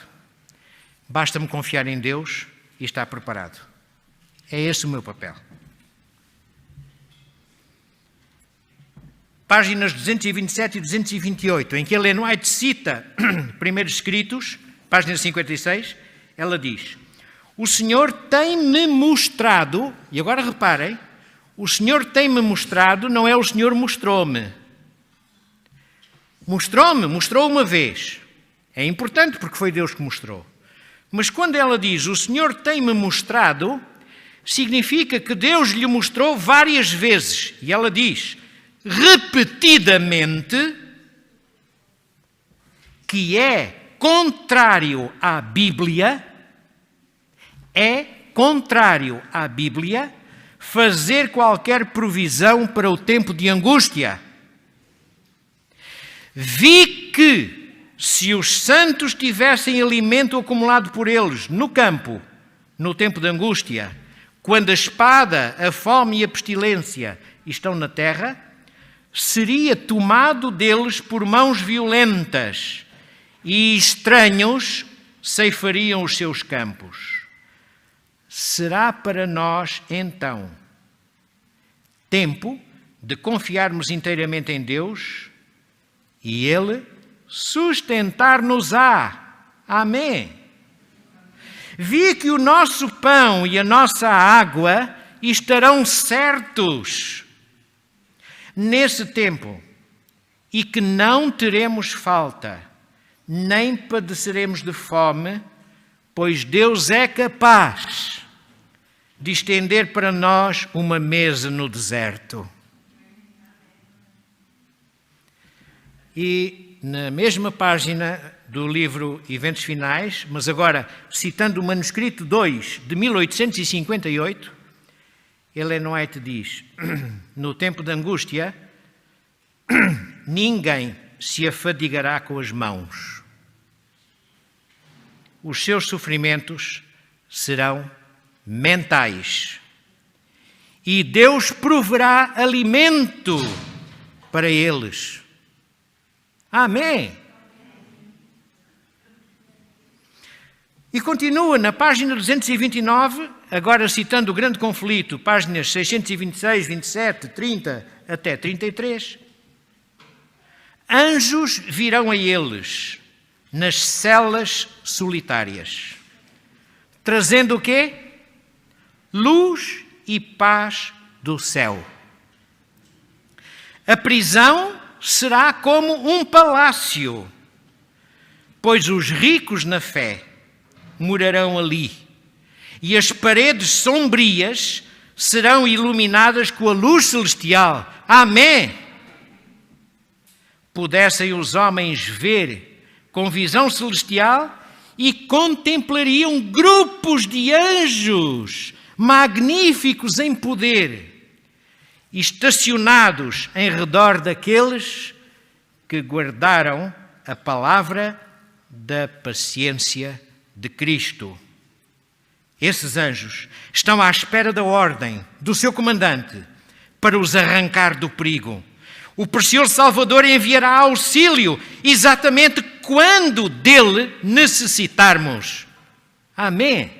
Basta-me confiar em Deus e estar preparado. É esse o meu papel. Páginas 227 e 228, em que Ellen White cita Primeiros Escritos, página 56, ela diz: O Senhor tem-me mostrado, e agora reparem, o Senhor tem-me mostrado, não é o Senhor mostrou-me. Mostrou uma vez. É importante porque foi Deus que mostrou. Mas quando ela diz, o Senhor tem-me mostrado, significa que Deus lhe mostrou várias vezes. E ela diz, repetidamente, que é contrário à Bíblia, fazer qualquer provisão para o tempo de angústia. Vi que, se os santos tivessem alimento acumulado por eles no campo, no tempo de angústia, quando a espada, a fome e a pestilência estão na terra, seria tomado deles por mãos violentas e estranhos ceifariam os seus campos. Será para nós, então, tempo de confiarmos inteiramente em Deus e Ele sustentar-nos-á. Amém. Vi que o nosso pão e a nossa água estarão certos nesse tempo e que não teremos falta, nem padeceremos de fome, pois Deus é capaz de estender para nós uma mesa no deserto. E na mesma página do livro Eventos Finais, mas agora citando o manuscrito 2 de 1858, Ellen White diz, no tempo da angústia, ninguém se afadigará com as mãos. Os seus sofrimentos serão mentais. E Deus proverá alimento para eles. Amém. E continua na página 229, agora citando o grande conflito, páginas 626, 27, 30 até 33. Anjos virão a eles nas celas solitárias, trazendo o quê? Luz e paz do céu. A prisão será como um palácio, pois os ricos na fé morarão ali, e as paredes sombrias serão iluminadas com a luz celestial. Amém! Pudessem os homens ver com visão celestial e contemplariam grupos de anjos magníficos em poder, estacionados em redor daqueles que guardaram a palavra da paciência de Cristo. Esses anjos estão à espera da ordem do seu comandante para os arrancar do perigo. O precioso Salvador enviará auxílio exatamente quando dele necessitarmos. Amém.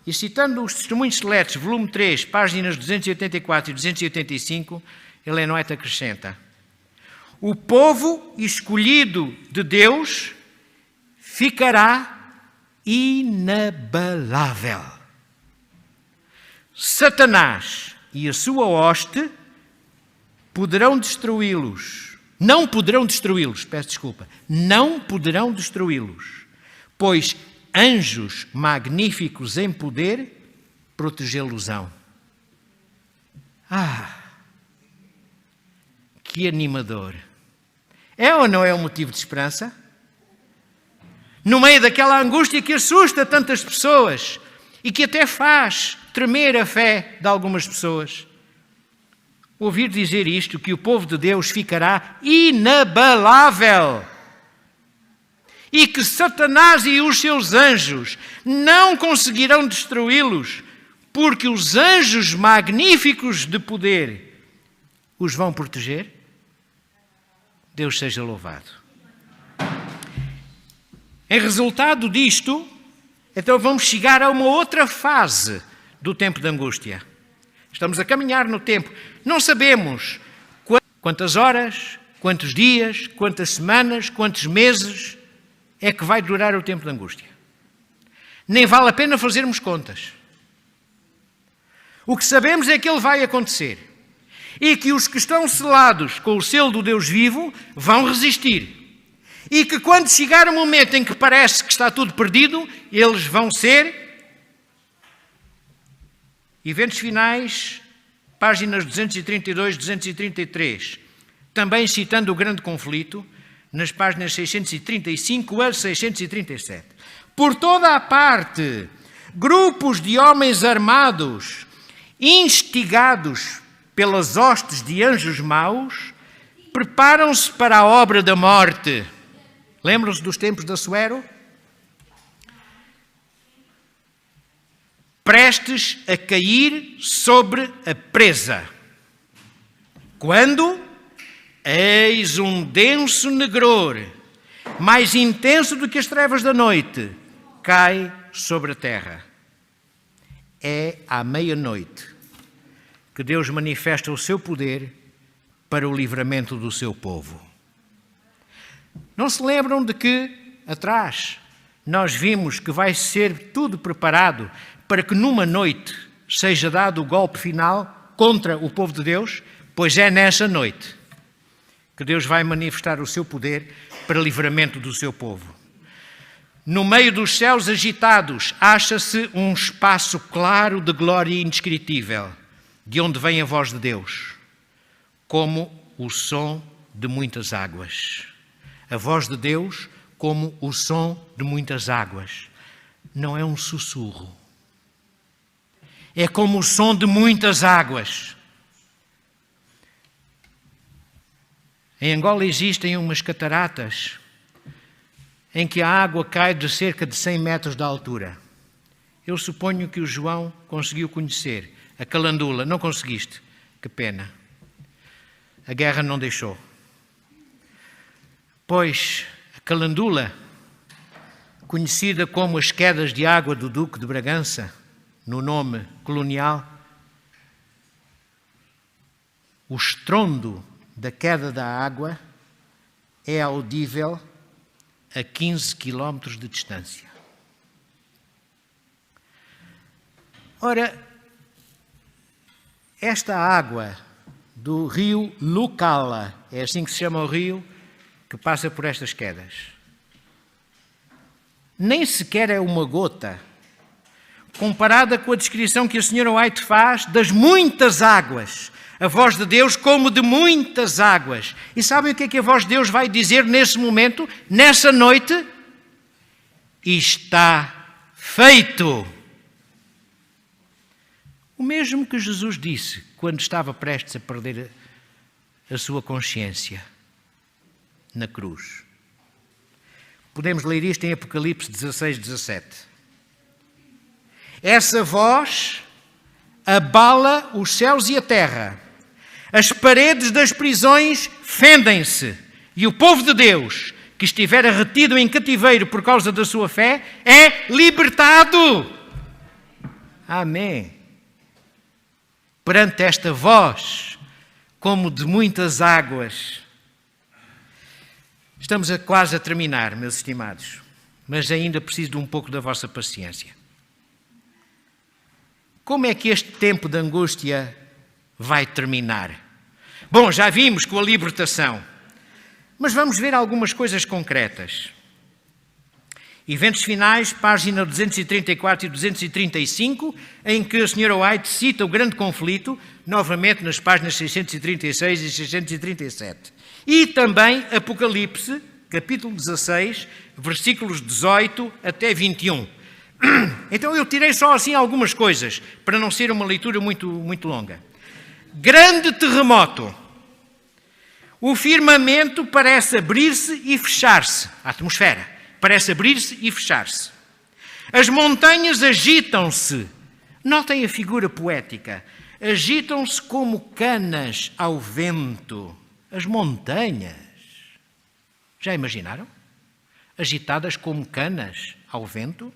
E citando os Testemunhos Seletos, volume 3, páginas 284 e 285, Ellen White acrescenta: o povo escolhido de Deus ficará inabalável. Satanás e a sua hoste poderão destruí-los. Não poderão destruí-los, não poderão destruí-los, pois anjos magníficos em poder protegê-los-ão. Que animador! É ou não é um motivo de esperança? No meio daquela angústia que assusta tantas pessoas e que até faz tremer a fé de algumas pessoas, ouvir dizer isto, que o povo de Deus ficará inabalável e que Satanás e os seus anjos não conseguirão destruí-los, porque os anjos magníficos de poder os vão proteger. Deus seja louvado. Em resultado disto, então vamos chegar a uma outra fase do tempo de angústia. Estamos a caminhar no tempo. Não sabemos quantas horas, quantos dias, quantas semanas, quantos meses é que vai durar o tempo de angústia. nem vale a pena fazermos contas. O que sabemos é que ele vai acontecer e que os que estão selados com o selo do Deus vivo vão resistir. E que quando chegar o momento em que parece que está tudo perdido, eles vão ser eventos finais, páginas 232, 233, também citando o grande conflito, nas páginas 635 a 637. Por toda a parte, grupos de homens armados, instigados pelas hostes de anjos maus, preparam-se para a obra da morte. Lembram-se dos tempos de Assuero? Prestes a cair sobre a presa. Quando? Eis um denso negror, mais intenso do que as trevas da noite, cai sobre a terra. É à meia-noite que Deus manifesta o seu poder para o livramento do seu povo. Não se lembram de que, atrás, nós vimos que vai ser tudo preparado para que numa noite seja dado o golpe final contra o povo de Deus? Pois é nessa noite que Deus vai manifestar o seu poder para o livramento do seu povo. No meio dos céus agitados, acha-se um espaço claro de glória indescritível, de onde vem a voz de Deus, como o som de muitas águas. A voz de Deus como o som de muitas águas. Não é um sussurro. É como o som de muitas águas. Em Angola existem umas cataratas em que a água cai de cerca de 100 metros de altura. Eu suponho que o João conseguiu conhecer a Calandula. Não conseguiste? Que pena. A guerra não deixou. Pois a Calandula, conhecida como as quedas de água do Duque de Bragança, no nome colonial, o estrondo da queda da água é audível a 15 quilómetros de distância. Ora, esta água do rio Lucala, é assim que se chama o rio que passa por estas quedas, nem sequer é uma gota comparada com a descrição que a senhora White faz das muitas águas. A voz de Deus como de muitas águas. E sabem o que é que a voz de Deus vai dizer nesse momento, nessa noite? Está feito. O mesmo que Jesus disse quando estava prestes a perder a sua consciência na cruz. Podemos ler isto em Apocalipse 16, 17. Essa voz abala os céus e a terra. As paredes das prisões fendem-se e o povo de Deus, que estiver retido em cativeiro por causa da sua fé, é libertado. Amém. Perante esta voz, como de muitas águas. Estamos quase a terminar, meus estimados, mas ainda preciso de um pouco da vossa paciência. Como é que este tempo de angústia vai terminar? Bom, já vimos com a libertação, mas vamos ver algumas coisas concretas. Eventos finais, página 234 e 235, em que a senhora White cita o grande conflito, novamente nas páginas 636 e 637. E também Apocalipse, capítulo 16, versículos 18 até 21. Então eu tirei só assim algumas coisas, para não ser uma leitura muito longa. Grande terremoto. O firmamento parece abrir-se e fechar-se. A atmosfera parece abrir-se e fechar-se. As montanhas agitam-se. Notem a figura poética. Agitam-se como canas ao vento. As montanhas. Já imaginaram? Agitadas como canas ao vento?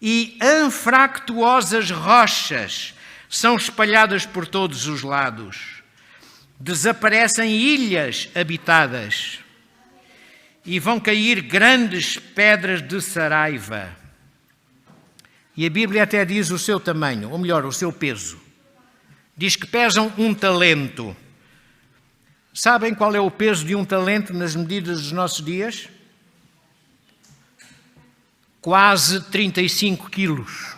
E anfractuosas rochas são espalhadas por todos os lados. Desaparecem ilhas habitadas. e vão cair grandes pedras de saraiva. E a Bíblia até diz o seu tamanho, ou melhor, o seu peso. Diz que pesam 1 talento. Sabem qual é o peso de 1 talento nas medidas dos nossos dias? Quase 35 quilos.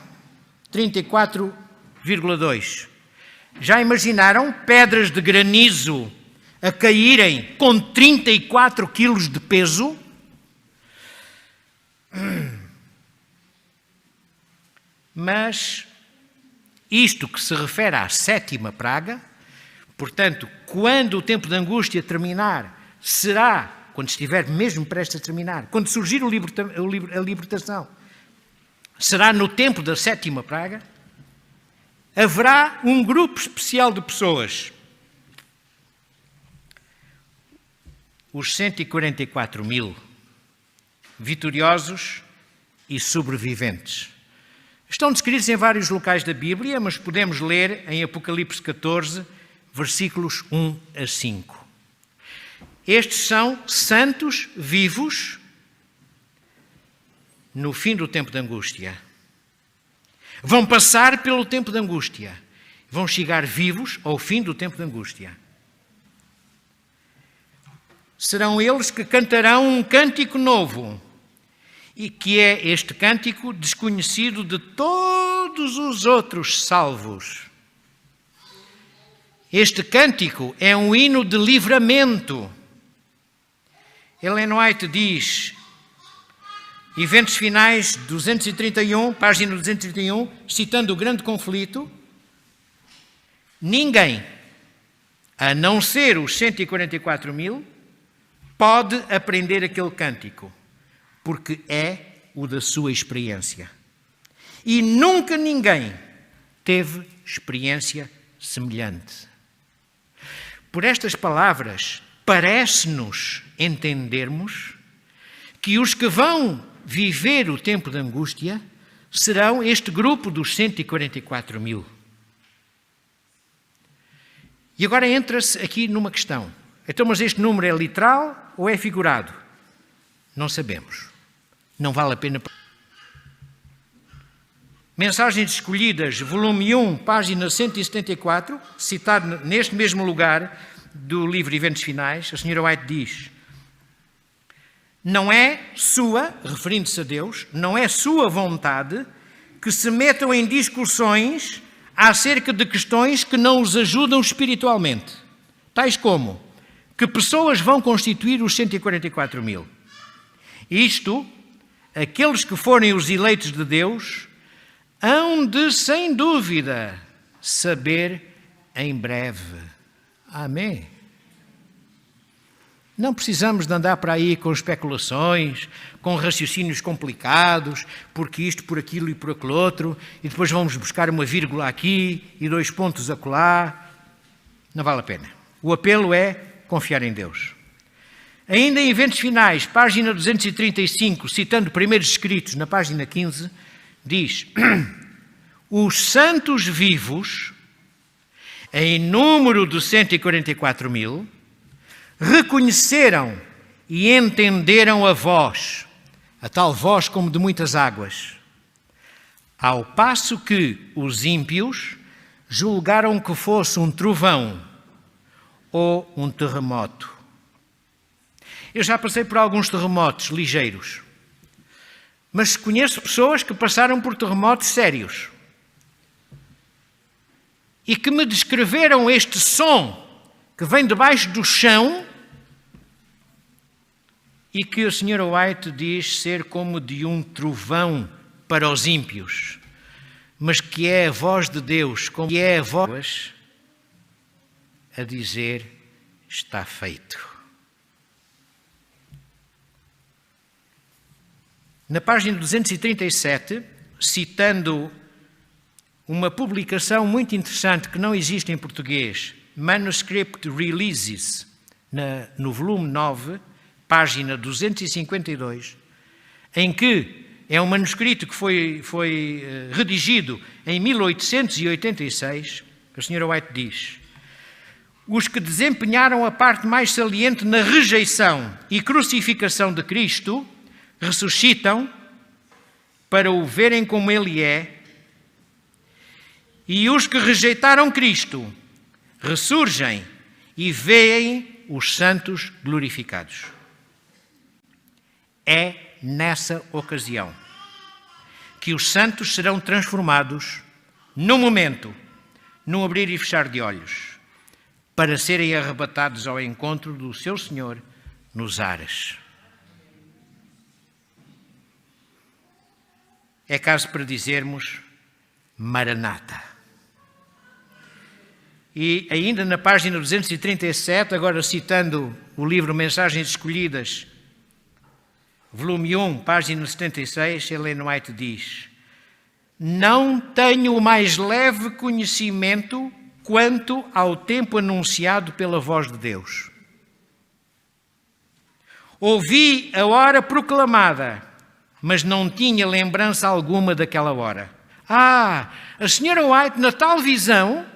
34,2. Já imaginaram pedras de granizo a caírem com 34 quilos de peso? Mas isto que se refere à 7ª praga, portanto, quando o tempo de angústia terminar, será, quando estiver mesmo prestes a terminar, quando surgir a libertação, será no tempo da 7ª praga, haverá um grupo especial de pessoas, os 144.000 vitoriosos e sobreviventes. Estão descritos em vários locais da Bíblia, mas podemos ler em Apocalipse 14, versículos 1 a 5. Estes são santos vivos no fim do tempo de angústia. Vão passar pelo tempo de angústia. Vão chegar vivos ao fim do tempo de angústia. Serão eles que cantarão um cântico novo, e que é este cântico desconhecido de todos os outros salvos. Este cântico é um hino de livramento. Ellen White diz, Eventos Finais 231, página 231, citando o grande conflito, ninguém, a não ser os 144.000, pode aprender aquele cântico, porque é o da sua experiência. E nunca ninguém teve experiência semelhante. Por estas palavras, parece-nos entendermos que os que vão viver o tempo de angústia serão este grupo dos 144.000. E agora entra-se aqui numa questão. Então, mas este número é literal ou é figurado? Não sabemos. Não vale a pena. Mensagens Escolhidas, volume 1, página 174, citado neste mesmo lugar do livro Eventos Finais, a senhora White diz: não é sua, referindo-se a Deus, não é sua vontade que se metam em discussões acerca de questões que não os ajudam espiritualmente, tais como que pessoas vão constituir os 144.000. Isto, aqueles que forem os eleitos de Deus, hão de, sem dúvida, saber em breve. Amém. Não precisamos de andar para aí com especulações, com raciocínios complicados, porque isto, por aquilo e por aquele outro, e depois vamos buscar uma vírgula aqui e 2 pontos acolá. Não vale a pena. O apelo é confiar em Deus. Ainda em Eventos Finais, página 235, citando primeiros escritos na página 15, diz: os santos vivos, em número de 144.000, reconheceram e entenderam a voz, a tal voz como de muitas águas, ao passo que os ímpios julgaram que fosse um trovão ou um terremoto. Eu já passei por alguns terremotos ligeiros, mas conheço pessoas que passaram por terremotos sérios e que me descreveram este som que vem debaixo do chão e que a senhora White diz ser como de um trovão para os ímpios, mas que é a voz de Deus, como que é a voz a dizer: está feito. Na página 237, citando uma publicação muito interessante que não existe em português, Manuscript Releases, no volume 9, página 252, em que é um manuscrito que foi redigido em 1886, a senhora White diz: os que desempenharam a parte mais saliente na rejeição e crucificação de Cristo ressuscitam para o verem como Ele é, e os que rejeitaram Cristo ressurgem e veem os santos glorificados. É nessa ocasião que os santos serão transformados num momento, num abrir e fechar de olhos, para serem arrebatados ao encontro do seu Senhor nos ares. É caso para dizermos Maranata. E ainda na página 237, agora citando o livro Mensagens Escolhidas, volume 1, página 76, Ellen White diz: não tenho o mais leve conhecimento quanto ao tempo anunciado pela voz de Deus. Ouvi a hora proclamada, mas não tinha lembrança alguma daquela hora. A senhora White, na tal visão,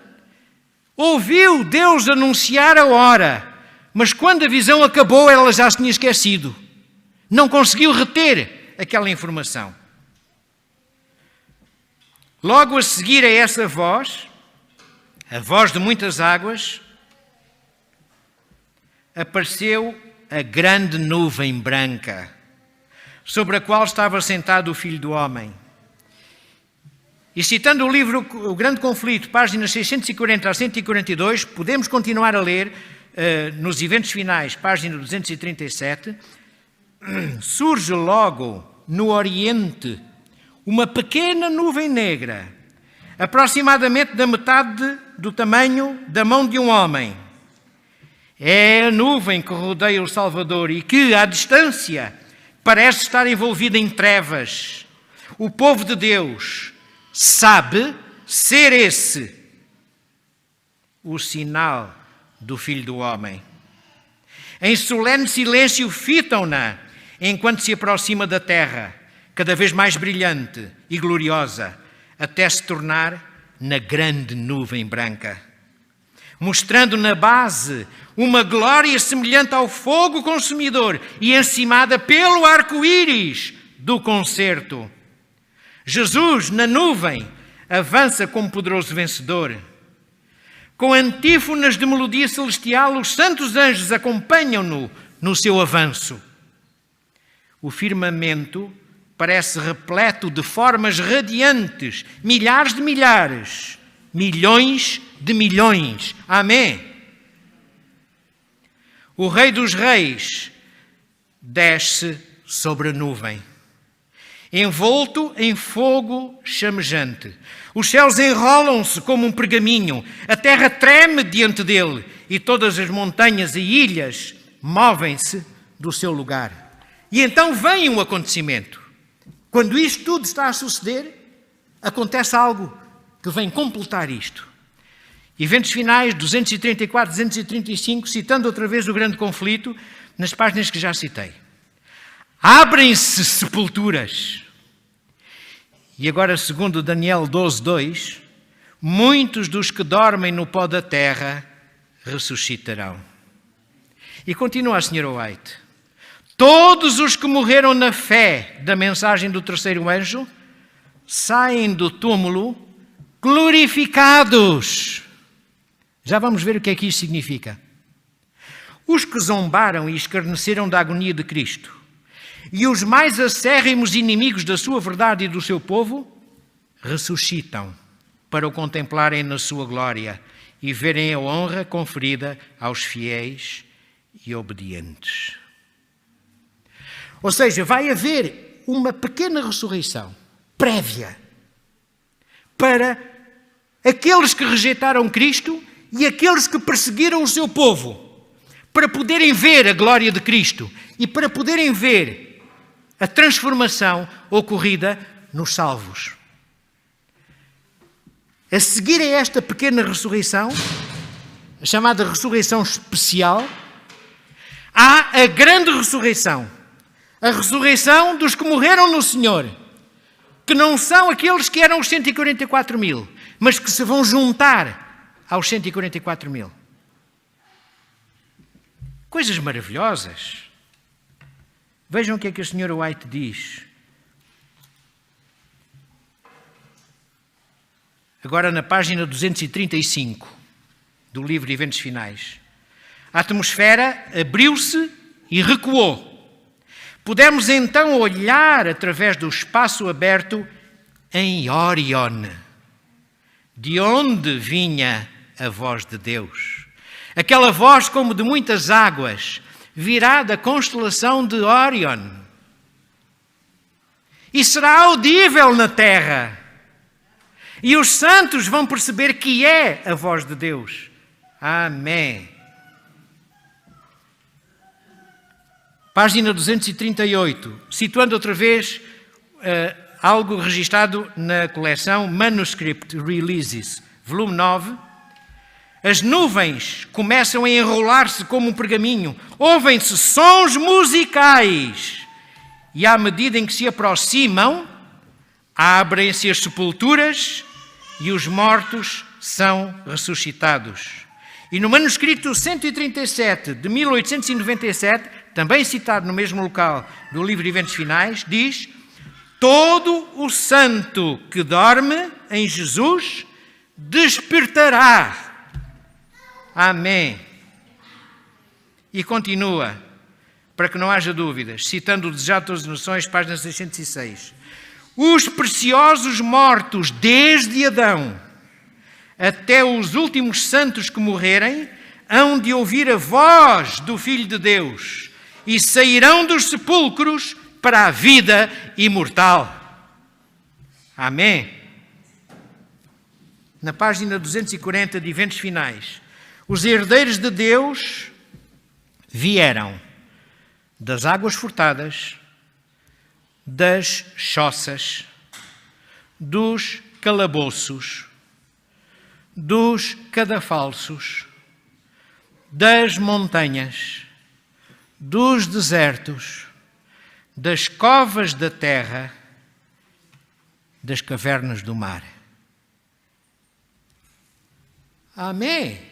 ouviu Deus anunciar a hora, mas quando a visão acabou, ela já se tinha esquecido. Não conseguiu reter aquela informação. Logo a seguir a essa voz, a voz de muitas águas, apareceu a grande nuvem branca, sobre a qual estava sentado o Filho do Homem. E citando o livro O Grande Conflito, páginas 640 a 142, podemos continuar a ler, nos eventos finais, página 237, surge logo no Oriente uma pequena nuvem negra, aproximadamente da metade do tamanho da mão de um homem. É a nuvem que rodeia o Salvador e que, à distância, parece estar envolvida em trevas. O povo de Deus sabe ser esse o sinal do Filho do Homem. Em solene silêncio fitam-na enquanto se aproxima da terra, cada vez mais brilhante e gloriosa, até se tornar na grande nuvem branca, mostrando na base uma glória semelhante ao fogo consumidor e encimada pelo arco-íris do concerto. Jesus, na nuvem, avança como poderoso vencedor. Com antífonas de melodia celestial, os santos anjos acompanham-no no seu avanço. O firmamento parece repleto de formas radiantes, milhares de milhares, milhões de milhões. Amém. O Rei dos Reis desce sobre a nuvem, envolto em fogo chamejante. Os céus enrolam-se como um pergaminho, a terra treme diante dele e todas as montanhas e ilhas movem-se do seu lugar. E então vem um acontecimento. Quando isto tudo está a suceder, acontece algo que vem completar isto. Eventos finais 234, 235, citando outra vez o Grande Conflito, nas páginas que já citei. Abrem-se sepulturas. E agora, segundo Daniel 12:2, muitos dos que dormem no pó da terra ressuscitarão. E continua a Sra. White. Todos os que morreram na fé da mensagem do terceiro anjo saem do túmulo glorificados. Já vamos ver o que é que isso significa. Os que zombaram e escarneceram da agonia de Cristo e os mais acérrimos inimigos da sua verdade e do seu povo ressuscitam para o contemplarem na sua glória e verem a honra conferida aos fiéis e obedientes. Ou seja, vai haver uma pequena ressurreição prévia para aqueles que rejeitaram Cristo e aqueles que perseguiram o seu povo, para poderem ver a glória de Cristo e para poderem ver a transformação ocorrida nos salvos. A seguir a esta pequena ressurreição, a chamada ressurreição especial, há a grande ressurreição. A ressurreição dos que morreram no Senhor, que não são aqueles que eram os 144 mil, mas que se vão juntar aos 144 mil. Coisas maravilhosas. Vejam o que é que a senhora White diz. Agora na página 235 do livro Eventos Finais. A atmosfera abriu-se e recuou. Pudemos então olhar através do espaço aberto em Órion, de onde vinha a voz de Deus. Aquela voz como de muitas águas, virá da constelação de Órion. E será audível na terra. E os santos vão perceber que é a voz de Deus. Amém. Página 238, situando outra vez algo registado na coleção Manuscript Releases, volume 9. As nuvens começam a enrolar-se como um pergaminho. Ouvem-se sons musicais. E à medida em que se aproximam, abrem-se as sepulturas e os mortos são ressuscitados. E no manuscrito 137 de 1897, também citado no mesmo local do livro Eventos Finais, diz: todo o santo que dorme em Jesus despertará. Amém. E continua, para que não haja dúvidas, citando o Desejado de Todas as Nações, página 606. Os preciosos mortos desde Adão até os últimos santos que morrerem hão de ouvir a voz do Filho de Deus e sairão dos sepulcros para a vida imortal. Amém. Na página 240 de Eventos Finais, os herdeiros de Deus vieram das águas furtadas, das choças, dos calabouços, dos cadafalsos, das montanhas, dos desertos, das covas da terra, das cavernas do mar. Amém.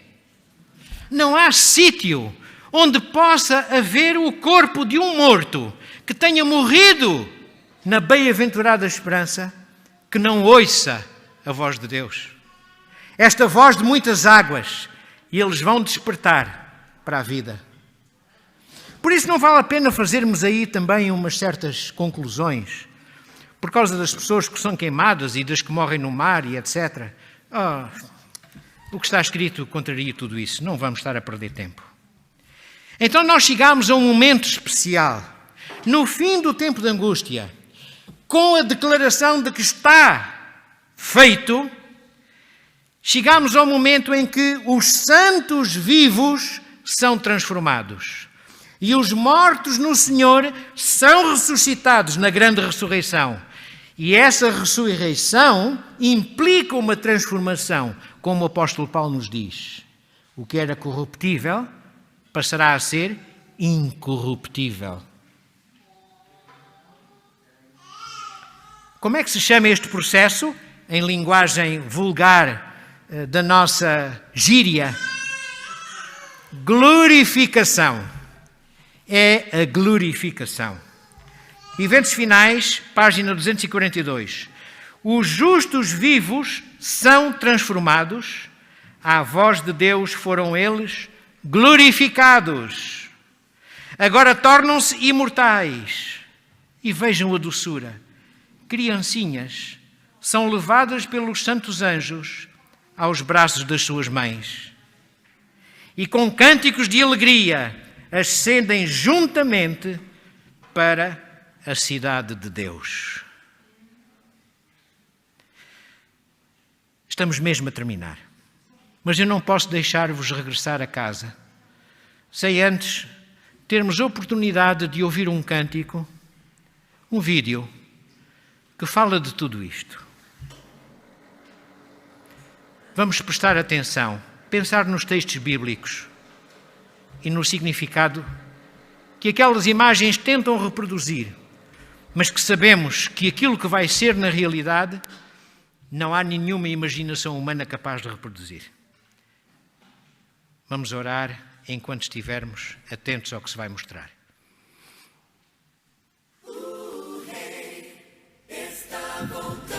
Não há sítio onde possa haver o corpo de um morto que tenha morrido na bem-aventurada esperança que não ouça a voz de Deus. Esta voz de muitas águas, e eles vão despertar para a vida. Por isso não vale a pena fazermos aí também umas certas conclusões, por causa das pessoas que são queimadas e das que morrem no mar e etc. O que está escrito contraria tudo isso, não vamos estar a perder tempo. Então nós chegamos a um momento especial, no fim do tempo de angústia, com a declaração de que está feito. Chegamos ao momento em que os santos vivos são transformados e os mortos no Senhor são ressuscitados na grande ressurreição. E essa ressurreição implica uma transformação, como o apóstolo Paulo nos diz. O que era corruptível passará a ser incorruptível. Como é que se chama este processo, em linguagem vulgar da nossa gíria? Glorificação. É a glorificação. Eventos Finais, página 242. Os justos vivos são transformados, à voz de Deus foram eles glorificados. Agora tornam-se imortais. E vejam a doçura. Criancinhas são levadas pelos santos anjos aos braços das suas mães. E com cânticos de alegria ascendem juntamente para a cidade de Deus. Estamos mesmo a terminar. Mas eu não posso deixar-vos regressar a casa sem antes termos a oportunidade de ouvir um cântico, um vídeo, que fala de tudo isto. Vamos prestar atenção, pensar nos textos bíblicos e no significado que aquelas imagens tentam reproduzir, mas que sabemos que aquilo que vai ser na realidade não há nenhuma imaginação humana capaz de reproduzir. Vamos orar enquanto estivermos atentos ao que se vai mostrar. O Rei está voltando.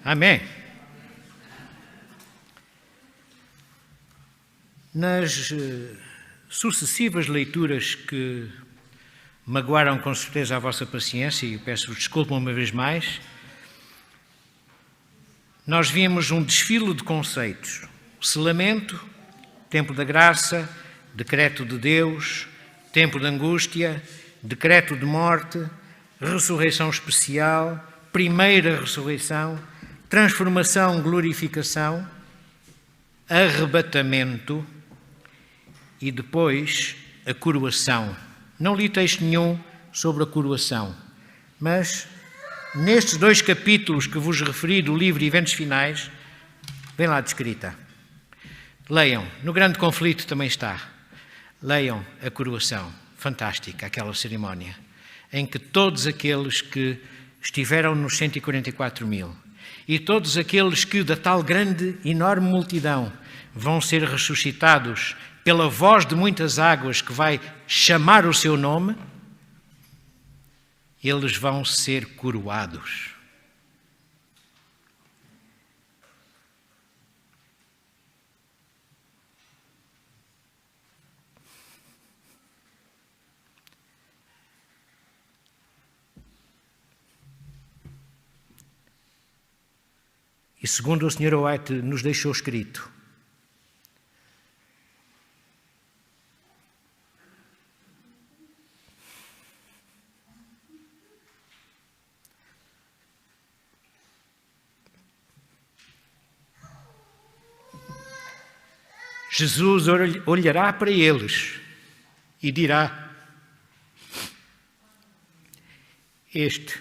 Amém. Nas sucessivas leituras que magoaram com certeza a vossa paciência e eu peço-vos desculpa uma vez mais. Nós vimos um desfile de conceitos: o selamento, tempo da graça, decreto de Deus, tempo de angústia, decreto de morte, ressurreição especial, primeira ressurreição, transformação, glorificação, arrebatamento e depois a coroação. Não li texto nenhum sobre a coroação, mas nestes 2 capítulos que vos referi do livro Eventos Finais, vem lá descrita. Leiam, no Grande Conflito também está. Leiam a coroação, fantástica aquela cerimónia, em que todos aqueles que estiveram nos 144.000 e todos aqueles que da tal grande, enorme multidão vão ser ressuscitados pela voz de muitas águas que vai chamar o seu nome, eles vão ser coroados. E segundo o Sr. White nos deixou escrito, Jesus olhará para eles e dirá: este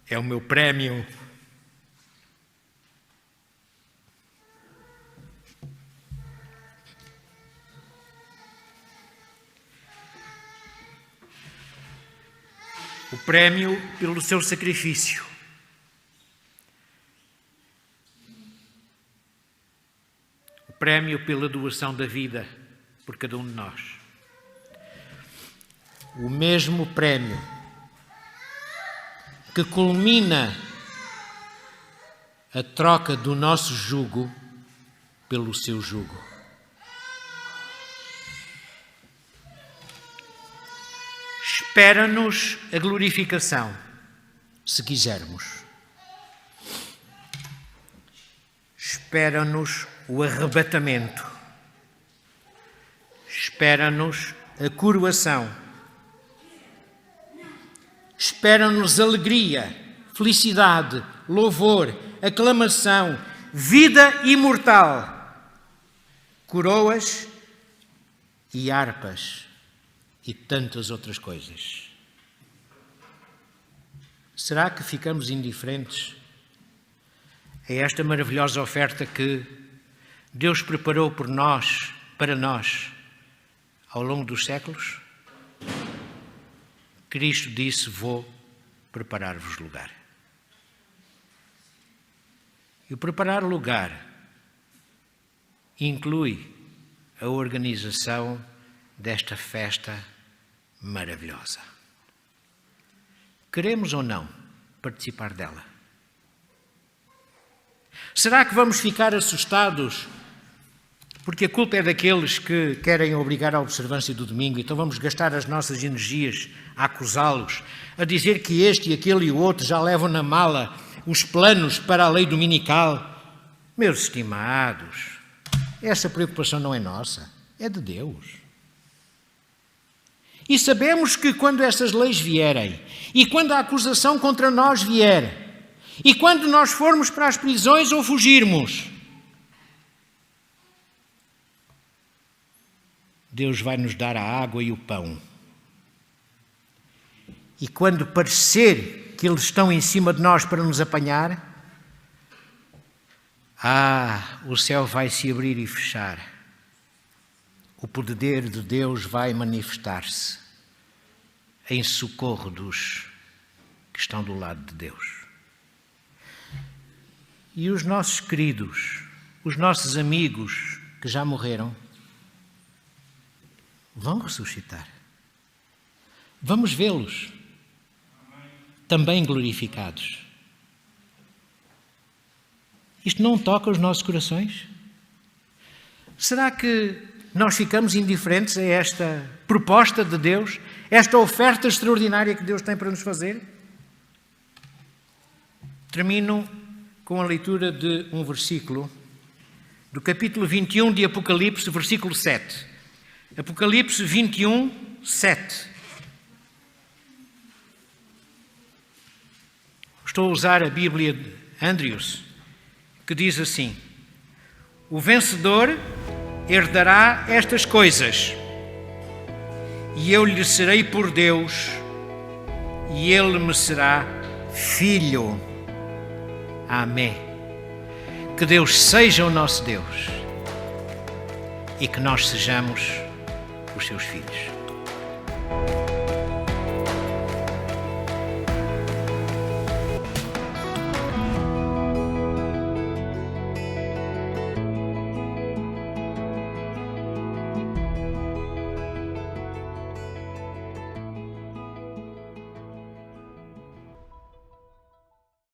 é o meu prémio. O prémio pelo seu sacrifício. O prémio pela doação da vida por cada um de nós. O mesmo prémio que culmina a troca do nosso jugo pelo seu jugo. Espera-nos a glorificação, se quisermos. Espera-nos o arrebatamento. Espera-nos a coroação. Espera-nos alegria, felicidade, louvor, aclamação, vida imortal, coroas e harpas. E tantas outras coisas. Será que ficamos indiferentes a esta maravilhosa oferta que Deus preparou por nós, para nós, ao longo dos séculos? Cristo disse: vou preparar-vos lugar. E o preparar lugar inclui a organização desta festa maravilhosa. Queremos ou não participar dela? Será que vamos ficar assustados porque a culpa é daqueles que querem obrigar a observância do domingo, então vamos gastar as nossas energias a acusá-los, a dizer que este e aquele e o outro já levam na mala os planos para a lei dominical? Meus estimados, essa preocupação não é nossa, é de Deus. E sabemos que quando essas leis vierem, e quando a acusação contra nós vier, e quando nós formos para as prisões ou fugirmos, Deus vai nos dar a água e o pão. E quando parecer que eles estão em cima de nós para nos apanhar, o céu vai se abrir e fechar. O poder de Deus vai manifestar-se em socorro dos que estão do lado de Deus. E os nossos queridos, os nossos amigos que já morreram, vão ressuscitar. Vamos vê-los também glorificados. Isto não toca os nossos corações? Será que nós ficamos indiferentes a esta proposta de Deus, esta oferta extraordinária que Deus tem para nos fazer? Termino com a leitura de um versículo do capítulo 21 de Apocalipse, versículo 7. Apocalipse 21, 7. Estou a usar a Bíblia de Andrews, que diz assim: o vencedor herdará estas coisas, e eu lhe serei por Deus, e ele me será filho. Amém. Que Deus seja o nosso Deus e que nós sejamos os seus filhos.